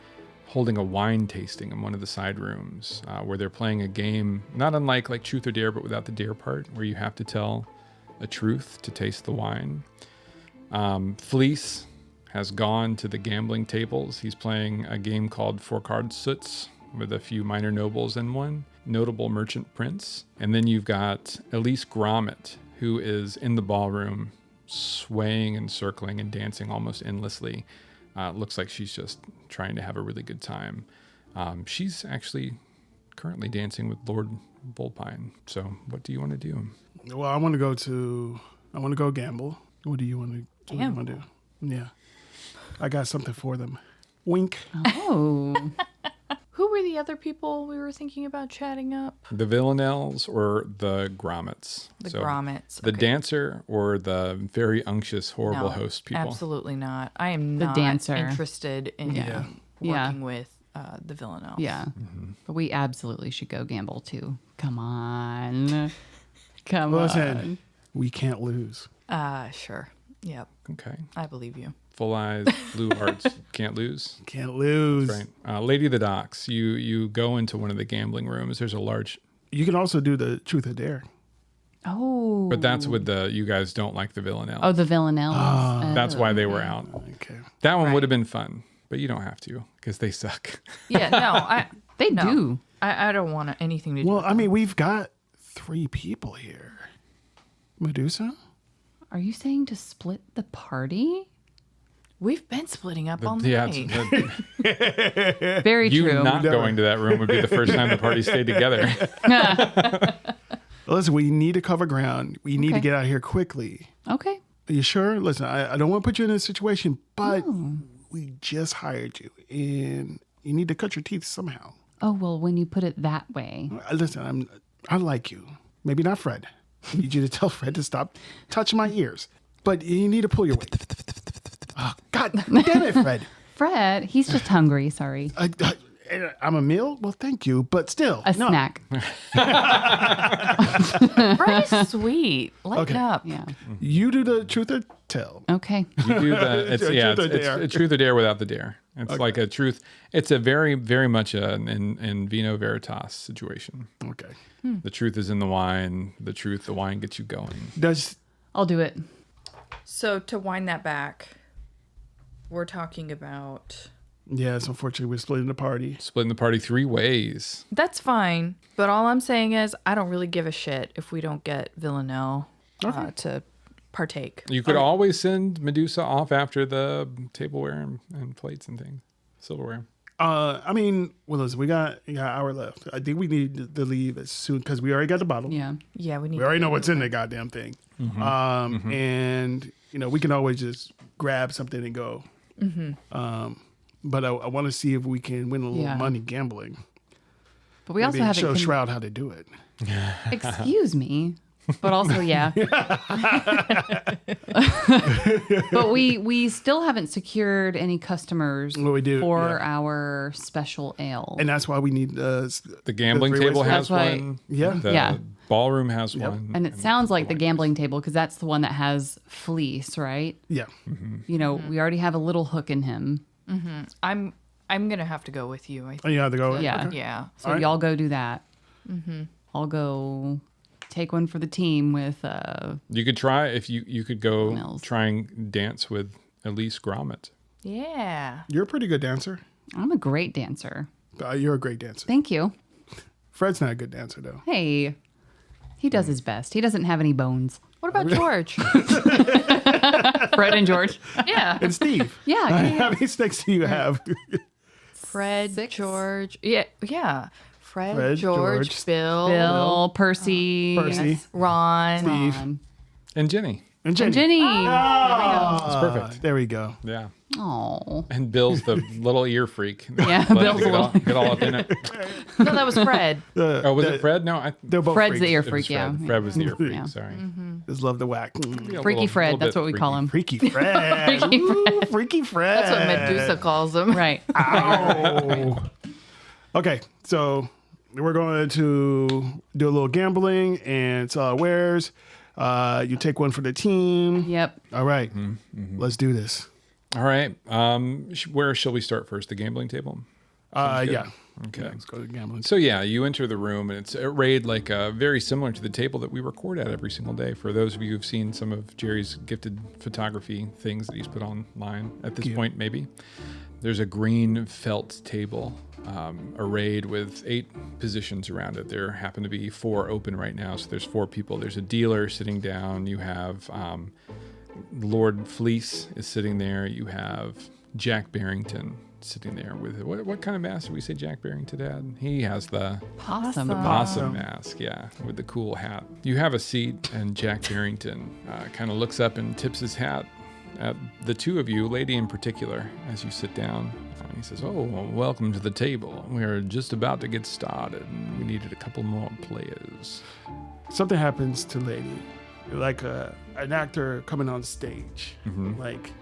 holding a wine tasting in one of the side rooms where they're playing a game, not unlike like Truth or Dare, but without the dare part, where you have to tell a truth to taste the wine. Fleece has gone to the gambling tables. He's playing a game called 4-Card Suits with a few minor nobles in one, notable merchant prince. And then you've got Elise Gromit, who is in the ballroom, swaying and circling and dancing almost endlessly. Looks like she's just trying to have a really good time. She's actually currently dancing with Lord Volpine. So what do you want to do? Well, I want to go gamble. What do you want to do? Yeah. I got something for them. Wink. Oh. Who were the other people we were thinking about chatting up? The Villanelles or the Grommets? The Grommets. The okay. dancer or the very unctuous, horrible No, host people? Absolutely not. I am The not dancer. interested in Yeah. working with the Villanelle. Yeah. But we absolutely should go gamble too. Come on. Come Listen, on. we can't lose. Sure. Yep. Okay. I believe you. Full eyes, blue hearts, can't lose. Can't lose. Right. Lady of the Docks, you go into one of the gambling rooms. There's a large, You can also do the truth or dare. Oh. but that's with you guys don't like the Villanelle. Oh, the Villanelles. That's why they were out. Okay. That one would have been fun, but you don't have to because they suck. Yeah. No. They no. do. I don't want anything to do. Well, with I mean, we've got 3 people here. Medusa? Are you saying to split the party? We've been splitting up all Yeah, night. Very you true. not going to that room would be the first time the party stayed together. Listen, we need to cover ground. We need to Okay. get out of here quickly. Okay. Are you sure? Listen, I don't want to put you in a situation, but we just hired you and you need to cut your teeth somehow. Oh, well, when you put it that way. Listen, I like you. Maybe not Fred. I need you to tell Fred to stop touching my ears. But you need to pull your weight. Oh, God damn it, Fred. Fred, he's just hungry. Sorry. I'm a meal? Well, thank you. But still. A no. snack. Fred is sweet. Lighten Okay. up. Yeah. You do the truth or tell. Okay. You do the it's Truth or it's dare. a truth or dare without the dare. It's like a truth. It's a very very much an in vino veritas situation. Okay. The truth is in the wine. The wine gets you going. Does I'll do it. So to wind that back, we're talking about. Yes, unfortunately, we're splitting the party. Splitting the party 3 ways. That's fine, but all I'm saying is I don't really give a shit if we don't get Villanelle to partake. You could always send Medusa off after the tableware and plates and things, silverware. I mean, well, listen, we got an hour left. I think we need to leave as soon because we already got the bottle. Yeah. Yeah, we need. We already know what's in the goddamn thing. And, we can always just grab something and go. But I want to see if we can win a little Yeah. money gambling. But we also Maybe haven't. show Shroud how to do it. Excuse me. But also, yeah. But we still haven't secured any customers Well, we do, for yeah. our special ale. And that's why we need The gambling three-way table snack. has That's why- one. Yeah. The Yeah. ballroom has one. And it sounds like the gambling table because that's the one that has fleece, right? Yeah. We already have a little hook in him. I'm gonna have to go with you. I think. Oh, you have to go. Yeah. Okay. Yeah. So All right. y'all go do that. I'll go take one for the team with You could try if you could go Mills. try and dance with Elise Gromit. Yeah. You're a pretty good dancer. I'm a great dancer. You're a great dancer. Thank you. Fred's not a good dancer, though. Hey, he does his best. He doesn't have any bones. What about George? Fred and George. Yeah. And Steve. Yeah. How many snakes do you have? Fred, 6. George. Yeah. George, Fred, George, Bill, Bill, Percy, Percy. yes, Ron. Steve. Ron, And Jenny. And Jenny. and Jenny. It's perfect. There we go. Yeah. Oh, And Bill's the little ear freak. Yeah, Let Bill's you a little- get all up in it. No, that was Fred. Oh, was it Fred? No, They're both Fred's freaks. the ear it was freak. Fred. Yeah, Fred was the ear freak. Yeah. Sorry. Just love the whack. Yeah, a Freaky Fred. little That's bit what we call him. Freaky Fred. Freaky Ooh, Freaky Fred. That's what Medusa calls him. Right. Ow. Okay, so we're going to do a little gambling and sell our wares. You take one for the team. Yep. All right. Let's do this. All right. Where shall we start first? The gambling table? Yeah. Okay. Yeah, let's go to gambling. So yeah, you enter the room and it's arrayed like very similar to the table that we record at every single day. For those of you who've seen some of Jerry's gifted photography things that he's put online at this point, maybe. There's a green felt table arrayed with 8 positions around it. There happen to be 4 open right now, so there's 4 people. There's a dealer sitting down. You have Lord Fleece is sitting there. You have Jack Barrington sitting there with what kind of mask did we say Jack Barrington had? He has the Awesome. possum mask, yeah, with the cool hat. You have a seat, and Jack Barrington kind of looks up and tips his hat at the two of you, lady in particular, as you sit down. He says, "Oh, well, welcome to the table. We're just about to get started. We needed a couple more players." Something happens to Lady, like an actor coming on stage. Like,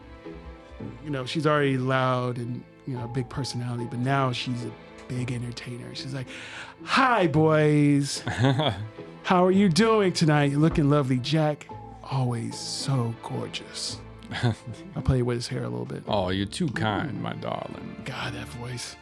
she's already loud and a big personality, but now she's a big entertainer. She's like, "Hi, boys. How are you doing tonight? You're looking lovely, Jack. Always so gorgeous." I play with his hair a little bit. "Oh, you're too kind, my darling." God, that voice.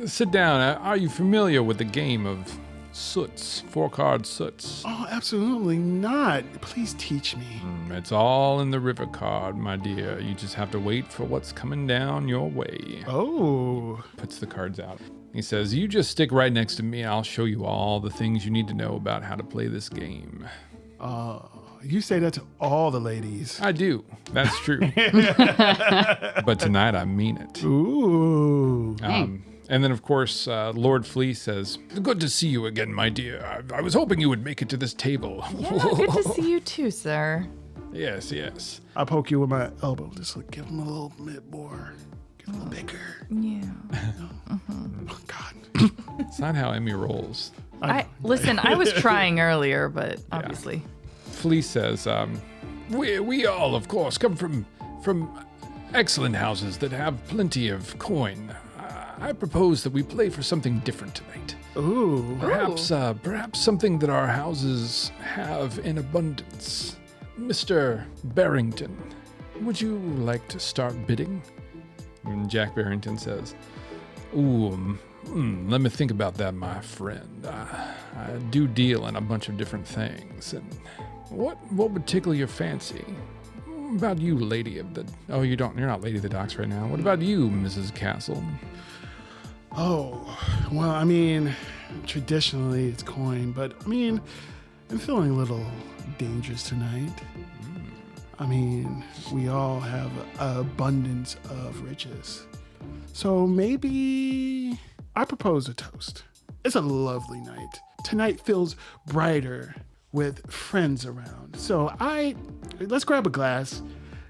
Sit down. Are you familiar with the game of Soots, 4-card Soots? Oh, absolutely not. Please teach me. It's all in the river card, my dear. You just have to wait for what's coming down your way. Oh. Puts the cards out. He says, "You just stick right next to me. I'll show you all the things you need to know about how to play this game." You say that to all the ladies. I do. That's true. But tonight I mean it. Ooh. And then, of course, Lord Flea says, "Good to see you again, my dear. I was hoping you would make it to this table." Yeah, good to see you too, sir. Yes, yes. I poke you with my elbow. Just give him a little bit more. Get a little bigger. Yeah. Oh, God. It's not how Emmy rolls. Listen, I was trying earlier, but obviously. Flea says, we all, of course, come from excellent houses that have plenty of coin. I propose that we play for something different tonight. Ooh. Perhaps something that our houses have in abundance. Mr. Barrington, would you like to start bidding?" And Jack Barrington says, let me think about that, my friend. I do deal in a bunch of different things. And what would tickle your fancy? What about you, lady of the... Oh, you're not lady of the docks right now. What about you, Mrs. Castle? Oh, well, I mean, traditionally it's coin, but I mean, I'm feeling a little dangerous tonight. I mean, we all have abundance of riches. So maybe I propose a toast. It's a lovely night. Tonight feels brighter with friends around. So let's grab a glass.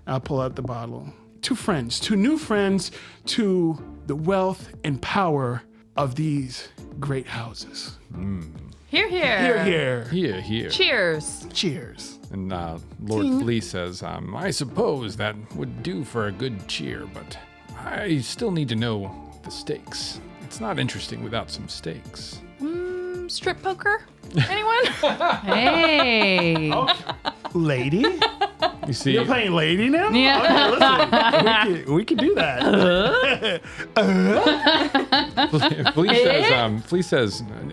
I'll pull out the bottle. Two new friends to the wealth and power of these great houses. Hear, hear. Hear, hear. Here, here. Cheers. Cheers. And Lord Flea says, I suppose that would do for a good cheer, but I still need to know the stakes. It's not interesting without some stakes. Strip poker? Anyone? Hey. Lady? You see, You're playing lady now? Yeah. Okay, listen. We can do that. Flea says, an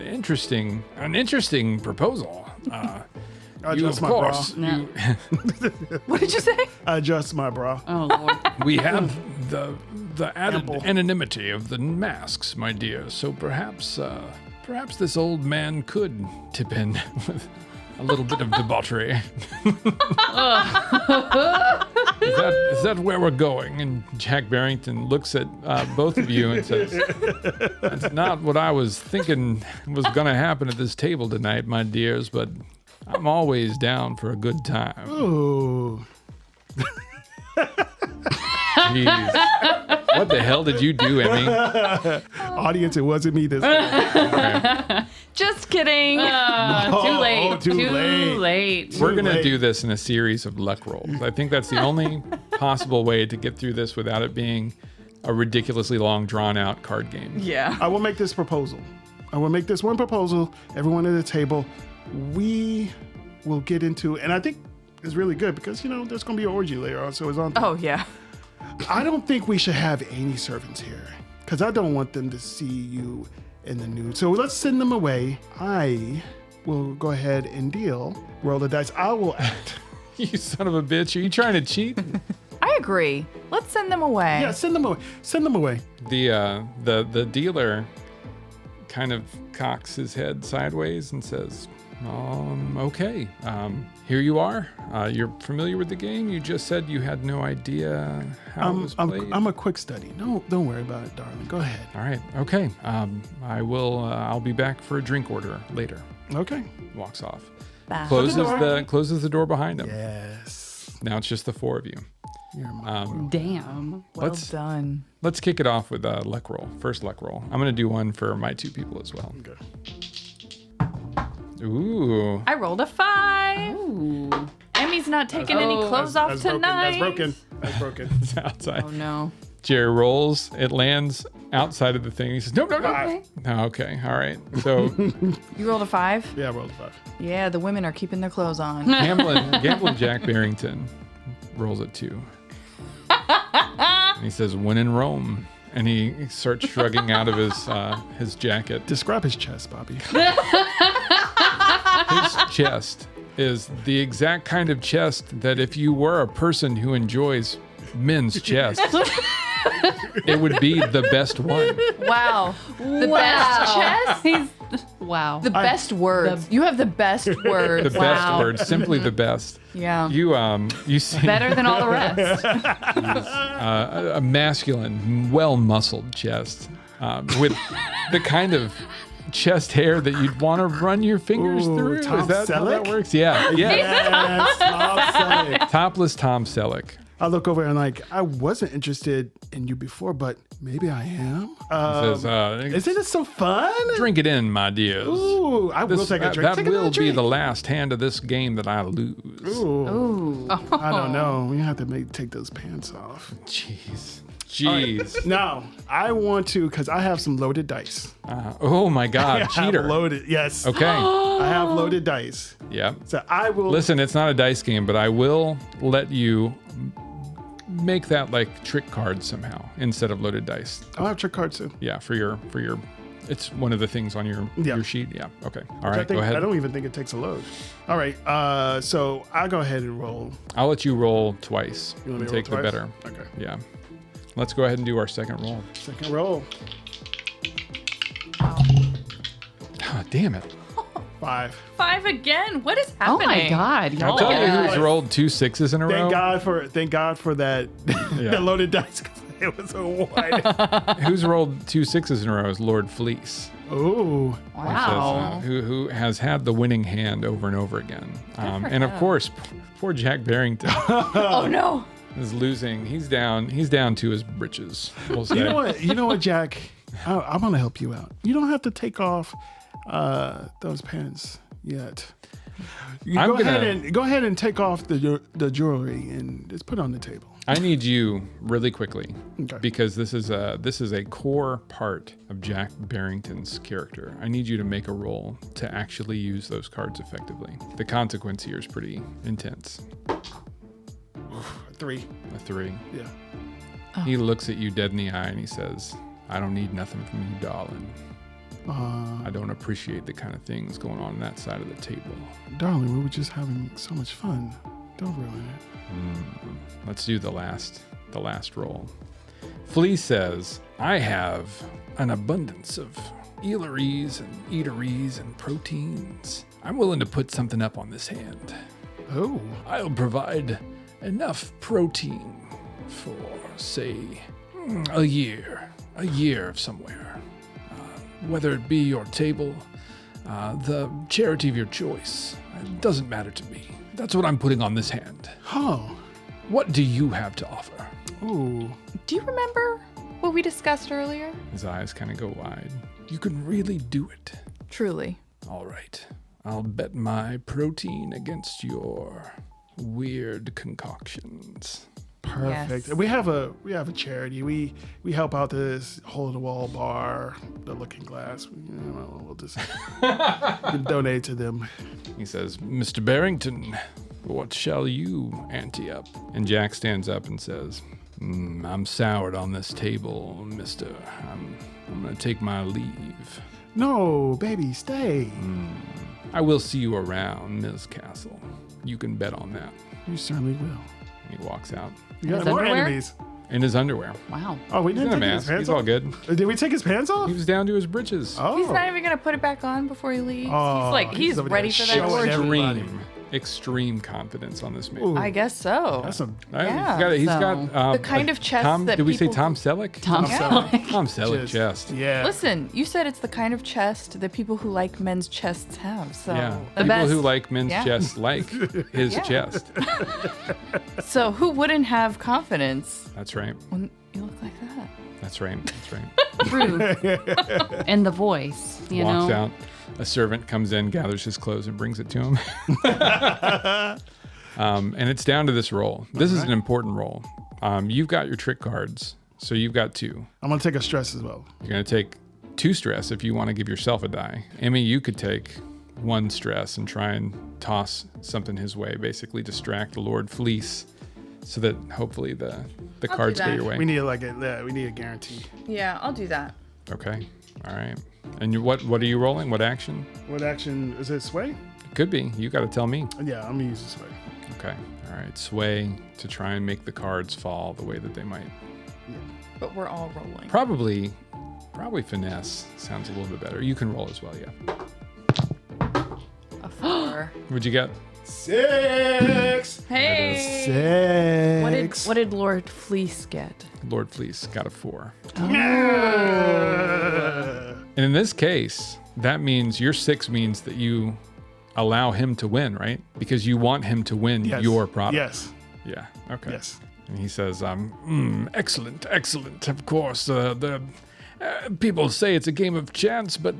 interesting proposal. Adjust my bra. No. What did you say? Adjust my bra. Oh, Lord. We have the added Ample. anonymity of the masks, my dear. So perhaps this old man could tip in with a little bit of debauchery. Is that where we're going? And Jack Barrington looks at both of you and says, "That's not what I was thinking was going to happen at this table tonight, my dears, but I'm always down for a good time." Ooh. Jeez. What the hell did you do, Emmy? Audience, it wasn't me this time. Just kidding. Too late. too late. We're going to do this in a series of luck rolls. I think that's the only possible way to get through this without it being a ridiculously long, drawn-out card game. Yeah. I will make this proposal. I will make this one proposal. Everyone at the table, we will get into, and I think it's really good because, there's going to be an orgy later on, so it's on. Oh, yeah. I don't think we should have any servants here because I don't want them to see you in the nude. So let's send them away. I will go ahead and roll the dice. I will act. You son of a bitch. Are you trying to cheat? I agree. Let's send them away. Yeah, send them away. Send them away. The dealer kind of cocks his head sideways and says, okay, here you are. You're familiar with the game. You just said you had no idea how it was played. I'm a quick study. No, don't worry about it, darling. Go ahead. All right. Okay. I'll be back for a drink order later. Okay. Walks off. Bye. Closes the door behind him. Yes. Now it's just the four of you. You're my world. Damn. Well done. Let's kick it off with a luck roll. First luck roll. I'm going to do one for my 2 people as well. Okay. Ooh. I rolled a 5. Ooh. Emmy's not taking any clothes off tonight. That's broken. It's outside. Oh no. Jerry rolls. It lands outside of the thing. He says, no. Okay. Oh, okay. All right. So You rolled a 5? Yeah, I rolled a 5. Yeah, the women are keeping their clothes on. Gambling Jack Barrington rolls a 2. And he says, when in Rome. And he starts shrugging out of his jacket. Describe his chest, Bobby. His chest is the exact kind of chest that if you were a person who enjoys men's chests, it would be the best one. Wow. The best chest? Wow. The best words. You have the best words. The best word, simply the best. Yeah. You see Better than all the rest. a masculine, well-muscled chest with the kind of chest hair that you'd want to run your fingers Ooh, through. Tom Is that how that Selleck? works? Yeah. Yes, Tom Selleck. Topless Tom Selleck. I look over and I wasn't interested in you before, but maybe I am. Says, Isn't it so fun? drink it in, my dears. Ooh, I will take a drink. That Take will another be drink. the last hand of this game that I lose. Ooh. Ooh. I don't know. We have to take those pants off. Jeez. Now, I want to, because I have some loaded dice. Oh my God, I cheater. have loaded, yes. Okay. I have loaded dice. Yeah. So I will. Listen, it's not a dice game, but I will let you make that like trick cards somehow instead of loaded dice. I'll have trick cards too. Yeah, for your. It's one of the things on your sheet. Yeah. Okay. All right. Go ahead. I don't even think it takes a load. All right. So I'll go ahead and roll. I'll let you roll twice. You want me and to roll take the twice? better. Okay. Yeah. Let's go ahead and do our second roll. Second roll. Oh, damn it. 5. 5 again? What is Oh happening? my God. I'll Y'all tell are you good. who's rolled 2 6s in a row. Thank God for that, Yeah. that loaded dice, because it was a 1. Who's rolled 2 6s in a row is Lord Fleece. Ooh. Wow. Who has had the winning hand over and over again. And of course, poor Jack Barrington Oh no. is losing. He's down to his britches. We'll say. You know what, Jack? I'm gonna help you out. You don't have to take off those pants yet. Go ahead and take off the jewelry and just put it on the table. I need you really quickly Okay. because this is a core part of Jack Barrington's character. I need you to make a roll to actually use those cards effectively. The consequence here is pretty intense. 3. A 3. Yeah. He looks at you dead in the eye and he says, "I don't need nothing from you, darling. I don't appreciate the kind of things going on that side of the table. Darling, we were just having so much fun. Don't ruin it. Let's do the last roll." Flea says, "I have an abundance of ealeries and eateries and proteins. I'm willing to put something up on this hand. Oh. I'll provide enough protein for, say, a year of somewhere. Whether it be your table, the charity of your choice, it doesn't matter to me. That's what I'm putting on this hand. Oh. What do you have to offer?" Ooh. Do you remember what we discussed earlier? His eyes kind of go wide. "You can really do it. Truly. All right. I'll bet my protein against your weird concoctions." Perfect. Yes. We have a charity. We help out this hole in the wall bar, the Looking Glass. We'll just donate to them. He says, "Mr. Barrington, what shall you ante up?" And Jack stands up and says, "I'm soured on this table, mister. I'm going to take my leave. No, baby, stay. I will see you around Ms. Castle. You can bet on that." You certainly will. And he walks out You got His more underwear? enemies. in his underwear. Wow. Oh, we He's didn't in a take his mask. pants He's off? all good. Did we take his pants off? He was down to his britches. Oh. He's not even gonna put it back on before he leaves. Oh, he's over there ready for that showing orgy. everybody. Dream. extreme confidence on this man. Ooh, I guess so. that's a Yeah, He's so- got The kind of chest Tom, that did we say people- Tom Selleck? Tom Selleck. Tom Selleck Just- chest. Yeah. Listen, you said it's the kind of chest that people who like men's chests have. So, Yeah. The People best. who like men's Yeah. chests like his Yeah. chest. so who wouldn't have confidence That's right. when you look like that? That's right. That's right. True. And the voice, you Walks know. out. A servant comes in, gathers his clothes, and brings it to him. And it's down to this roll. This is an important roll. You've got your trick cards, so you've got 2. I'm gonna take a stress as well. You're going to take 2 stress if you want to give yourself a die. Emmy, you could take 1 stress and try and toss something his way, basically distract the Lord Fleece so that hopefully the cards go that. your way. We need we need a guarantee. Yeah, I'll do that. Okay. All right. And what are you rolling? What action? What action is it? Sway? It could be. You got to tell me. Yeah, I'm gonna use the sway. Okay. All right. Sway to try and make the cards fall the way that they might. But we're all rolling. Probably finesse sounds a little bit better. You can roll as well, yeah. A 4. What'd you get? 6. Hey. 6. What did Lord Fleece get? Lord Fleece got a 4. Yeah. And in this case, that means your 6 means that you allow him to win, right? Because you want him to win Yes. your product. Yes. Yeah. Okay. Yes. And he says, excellent, excellent. Of course, the people say it's a game of chance, but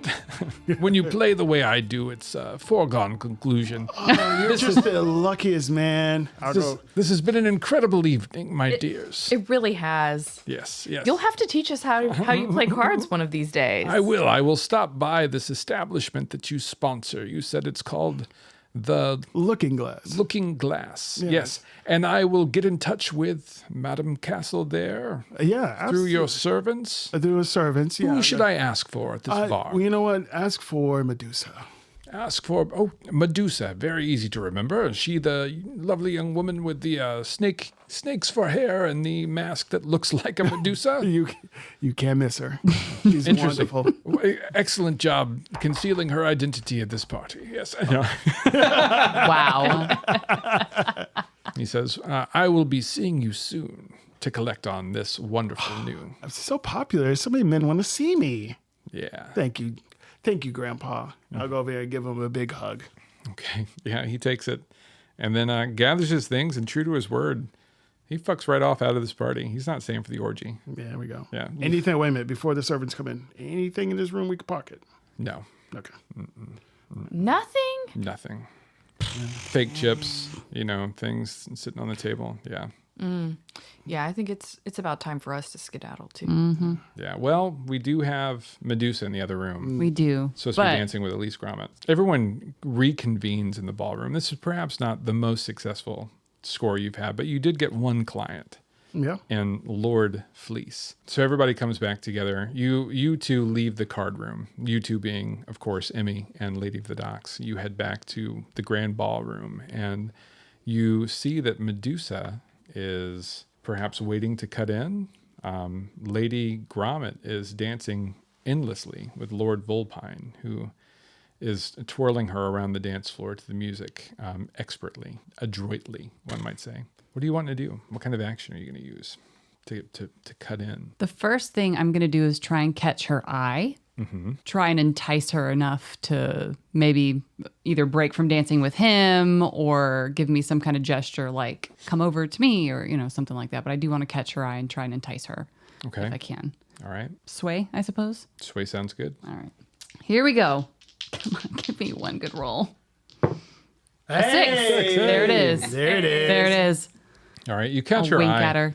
when you play the way I do, it's a foregone conclusion. Oh, you're just the luckiest man. I'll go. This has been an incredible evening, my dears. It really has. Yes, yes. You'll have to teach us how you play cards one of these days. I will. I will stop by this establishment that you sponsor. You said it's called the Looking Glass. Looking Glass. Yes. And I will get in touch with Madam Castle there Yeah. through your servants. Through servants. Yeah. Who should I ask for at this bar? Well, you know what? Ask for Medusa. Ask for, Medusa. Very easy to remember. Is she the lovely young woman with the snakes for hair and the mask that looks like a Medusa? You can't miss her. She's Interesting. wonderful. Excellent job concealing her identity at this party. Yes. I know. Wow. He says, I will be seeing you soon to collect on this wonderful new. I'm so popular. So many men want to see me. Yeah. Thank you. Thank you, Grandpa. I'll go over there and give him a big hug. Okay. Yeah, he takes it and then gathers his things, and true to his word, he fucks right off out of this party. He's not staying for the orgy. Yeah, there we go. Yeah. Anything, wait a minute, before the servants come in, anything in this room we could pocket? No, Okay. Nothing? nothing. Fake chips, things sitting on the table. Yeah. Yeah, I think it's about time for us to skedaddle too. Mm-hmm. Yeah. Well, we do have Medusa in the other room. We do. Supposed to be dancing with Elise Gromit. Everyone reconvenes in the ballroom. This is perhaps not the most successful score you've had, but you did get 1 client. Yeah. And Lord Fleece. So everybody comes back together. You two leave the card room. You two being, of course, Emmy and Lady of the Docks. You head back to the grand ballroom, and you see that Medusa is perhaps waiting to cut in. Lady Gromit is dancing endlessly with Lord Vulpine, who is twirling her around the dance floor to the music expertly, adroitly, one might say. What do you want to do? What kind of action are you going to use to cut in? The first thing I'm going to do is try and catch her eye. Mm-hmm. Try and entice her enough to maybe either break from dancing with him or give me some kind of gesture like come over to me or something like that. But I do want to catch her eye and try and entice her Okay. if I can. All right. Sway, I suppose. Sway sounds good. All right. Here we go. Come on, give me one good roll. A 6. There it is. There it is. There it is. All right. You catch I'll her wink eye. at her.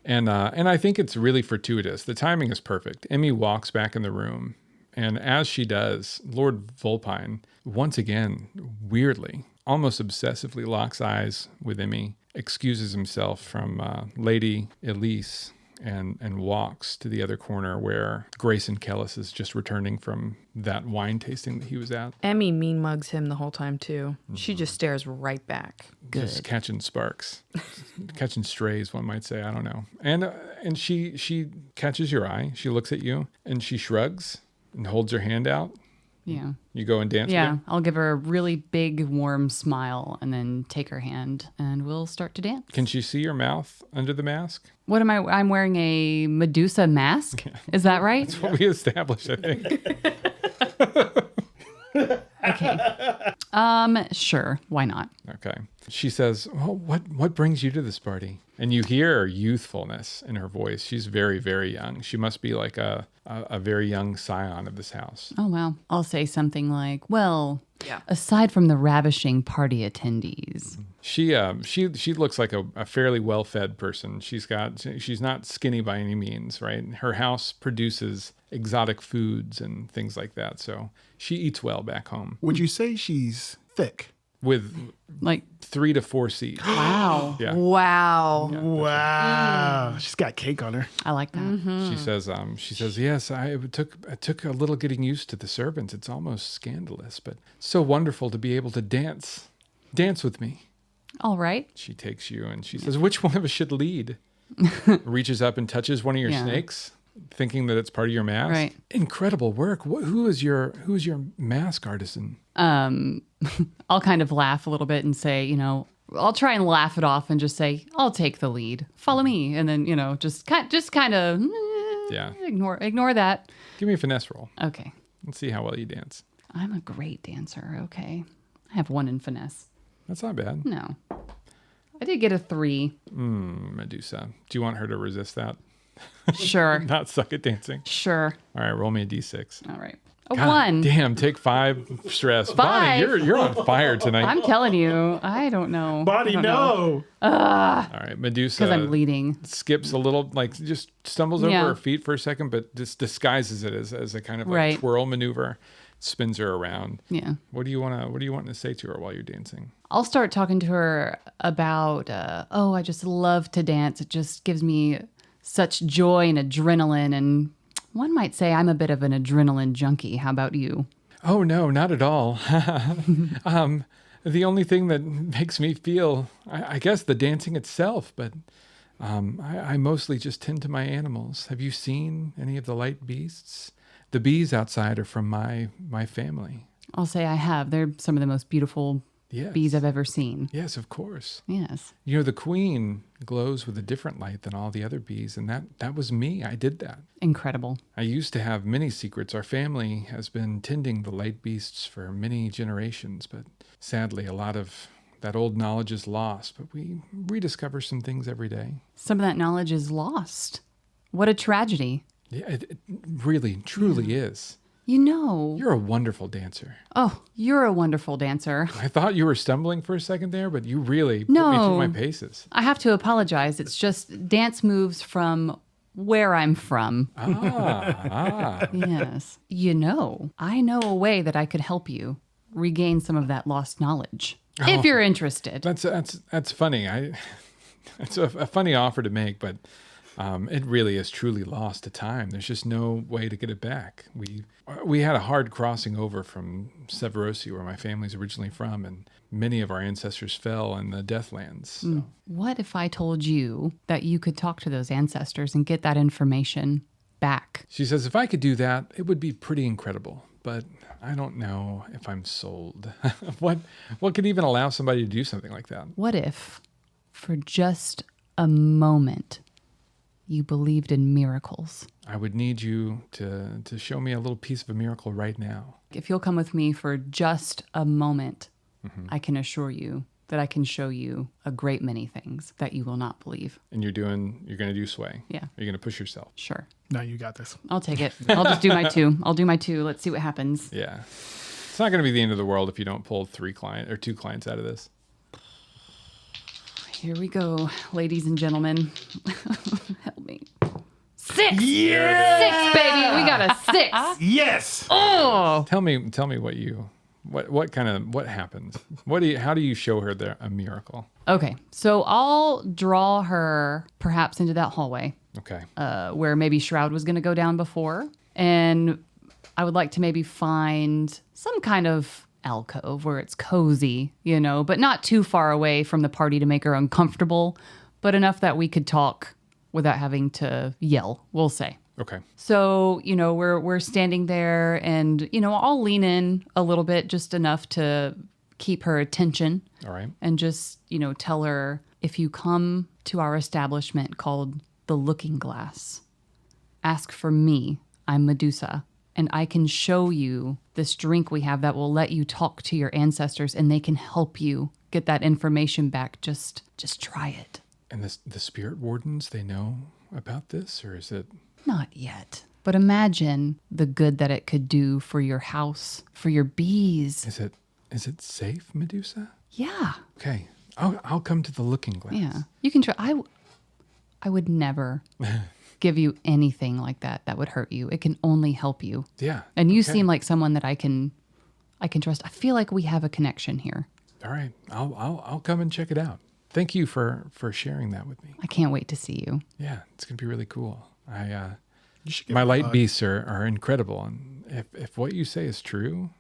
And I think it's really fortuitous. The timing is perfect. Emmy walks back in the room, and as she does, Lord Vulpine, once again, weirdly, almost obsessively locks eyes with Emmy, excuses himself from Lady Elise, and walks to the other corner where Grayson Kellis is just returning from that wine tasting that he was at. Emmy mean mugs him the whole time too. She just stares right back. Just catching sparks, catching strays, one might say. I don't know. And she catches your eye. She looks at you and she shrugs and holds her hand out. Yeah. You go and dance Yeah. with her? I'll give her a really big, warm smile and then take her hand and we'll start to dance. Can she see your mouth under the mask? What am I? I'm wearing a Medusa mask. Is that right? That's what we established, I think. Okay. Sure. Why not? Okay. She says, well, what brings you to this party? And you hear youthfulness in her voice. She's very, very young. She must be like a very young scion of this house. Oh, wow. I'll say something like, well, aside from the ravishing party attendees. She looks like a fairly well-fed person. She's not skinny by any means, right? Her house produces exotic foods and things like that. So she eats well back home. Would you say she's thick? With Like, 3 to 4 C's. wow. Yeah. Wow. Wow. She's got cake on her. I like that. She says, yes, it took a little getting used to the servants. It's almost scandalous, but so wonderful to be able to dance with me. All right. She takes you and she says, which one of us should lead? Reaches up and touches one of your snakes, thinking that it's part of your mask. Right. Incredible work. Who is your mask artisan? I'll kind of laugh a little bit and say, I'll try and laugh it off and just say, I'll take the lead. Follow me. And then, just kind of ignore that. Give me a finesse roll. Okay. Let's see how well you dance. I'm a great dancer. Okay. I have 1 in finesse. That's not bad. No. I did get a 3. Medusa. Do you want her to resist that? Sure. Not suck at dancing? Sure. All right, roll me a d6. All right. A God 1. Damn, take 5 stress. Bonnie, 5? you're on fire tonight. I'm telling you, I don't know. Bonnie, I don't know. no. All right, Medusa. Because I'm bleeding. Skips a little, just stumbles over Yeah. her feet for a second, but just disguises it as a kind of Right. twirl maneuver. Spins her around. Yeah. What do you want to say to her while you're dancing? I'll start talking to her about, I just love to dance. It just gives me such joy and adrenaline. And one might say I'm a bit of an adrenaline junkie. How about you? Oh, no, not at all. The only thing that makes me feel, I guess, the dancing itself, but I mostly just tend to my animals. Have you seen any of the light beasts? The bees outside are from my family. I'll say I have. They're some of the most beautiful Yes. bees I've ever seen. Yes, of course. Yes. The queen glows with a different light than all the other bees, and that was me. I did that. Incredible. I used to have many secrets. Our family has been tending the light beasts for many generations, but sadly, a lot of that old knowledge is lost. But we rediscover some things every day. Some of that knowledge is lost. What a tragedy. Yeah, it really, truly is. You're You're a wonderful dancer. Oh, you're a wonderful dancer. I thought you were stumbling for a second there, but you really put No. me through my paces. I have to apologize. It's just dance moves from where I'm from. Yes. I know a way that I could help you regain some of that lost knowledge. If you're interested. That's funny. It's a funny offer to make, but it really is truly lost to time. There's just no way to get it back. We had a hard crossing over from Severosi, where my family's originally from, and many of our ancestors fell in the Deathlands. So. What if I told you that you could talk to those ancestors and get that information back? She says, if I could do that, it would be pretty incredible, but I don't know if I'm sold. What could even allow somebody to do something like that? What if, for just a moment, you believed in miracles? I would need you to show me a little piece of a miracle right now. If you'll come with me for just a moment, I can assure you that I can show you a great many things that you will not believe. And you're going to do sway. Yeah. You're going to push yourself. Sure. No, you got this. I'll take it. I'll just do my 2. I'll do my 2. Let's see what happens. Yeah. It's not going to be the end of the world if you don't pull 2 clients out of this. Here we go, ladies and gentlemen. Help me. 6! Yeah! 6, baby! We got a 6! Yes. Oh! Tell me what happens? How do you show her a miracle? Okay, so I'll draw her perhaps into that hallway Okay. where maybe Shroud was going to go down before. And I would like to maybe find some kind of alcove where it's cozy, but not too far away from the party to make her uncomfortable, but enough that we could talk without having to yell, we'll say. Okay. So, we're standing there and, I'll lean in a little bit, just enough to keep her attention. All right. And just, tell her, if you come to our establishment called the Looking Glass, ask for me. I'm Medusa. And I can show you this drink we have that will let you talk to your ancestors and they can help you get that information back. Just try it. And the spirit wardens, they know about this, or is it? Not yet. But imagine the good that it could do for your house, for your bees. Is it safe, Medusa? Yeah. Okay. I'll come to the Looking Glass. Yeah. You can try. I would never give you anything like that would hurt you. It can only help you. Yeah. And you okay. seem like someone that I can trust. I feel like we have a connection here. All right. I'll come and check it out. Thank you for sharing that with me. I can't wait to see you. Yeah, it's gonna be really cool. You should give My her a light hug. beasts are incredible, and if what you say is true,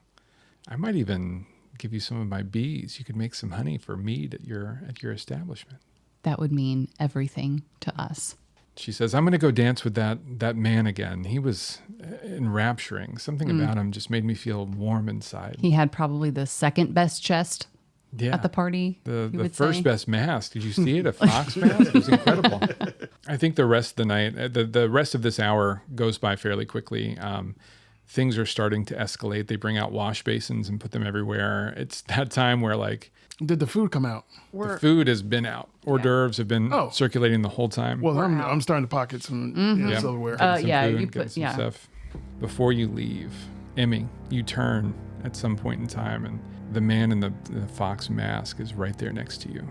I might even give you some of my bees. You could make some honey for mead at your establishment. That would mean everything to us. She says, I'm going to go dance with that man again. He was enrapturing. Something about him just made me feel warm inside. He had probably the second best chest Yeah. at the party. The you would first say. best mask. Did you see it? A fox mask? It was incredible. I think the rest of the night, the rest of this hour goes by fairly quickly. Things are starting to escalate. They bring out wash basins and put them everywhere. It's that time where Did the food come out? the food has been out. Hors d'oeuvres have been Oh. circulating the whole time. Well, We're out. I'm starting to pocket some Yeah. silverware. Getting some yeah, food, you getting put- some yeah. stuff. Before you leave, Emmy, you turn at some point in time, and the man in the fox mask is right there next to you,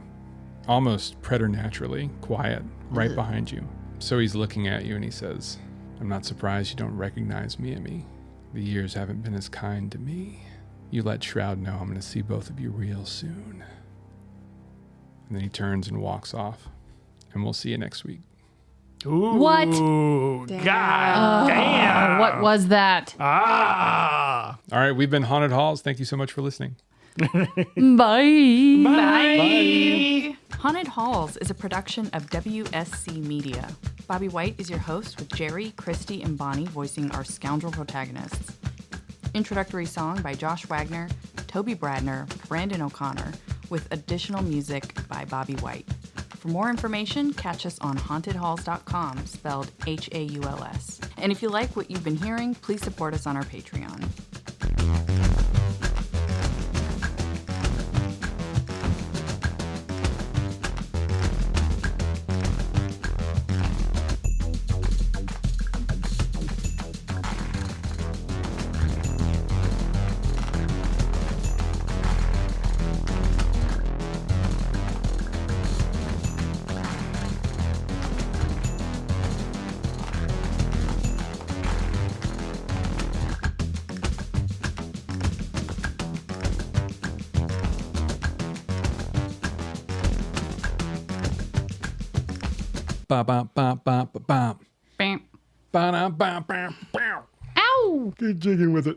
almost preternaturally quiet, right behind you. So he's looking at you, and he says, "I'm not surprised you don't recognize me, Emmy. The years haven't been as kind to me. You let Shroud know I'm going to see both of you real soon." And then he turns and walks off, and we'll see you next week. Ooh, What? God damn. What was that? Ah. All right, we've been Haunted Halls. Thank you so much for listening. Bye. Bye. Haunted Halls is a production of WSC Media. Bobby White is your host, with Jerry, Christy, and Bonnie voicing our scoundrel protagonists. Introductory song by Josh Wagner, Toby Bradner, Brandon O'Connor, with additional music by Bobby White. For more information, catch us on hauntedhalls.com, spelled HAULS. And if you like what you've been hearing, please support us on our Patreon. Ba ba ba ba ba ba. Bam. Ba da ba ba ba. Ow! Keep jigging with it.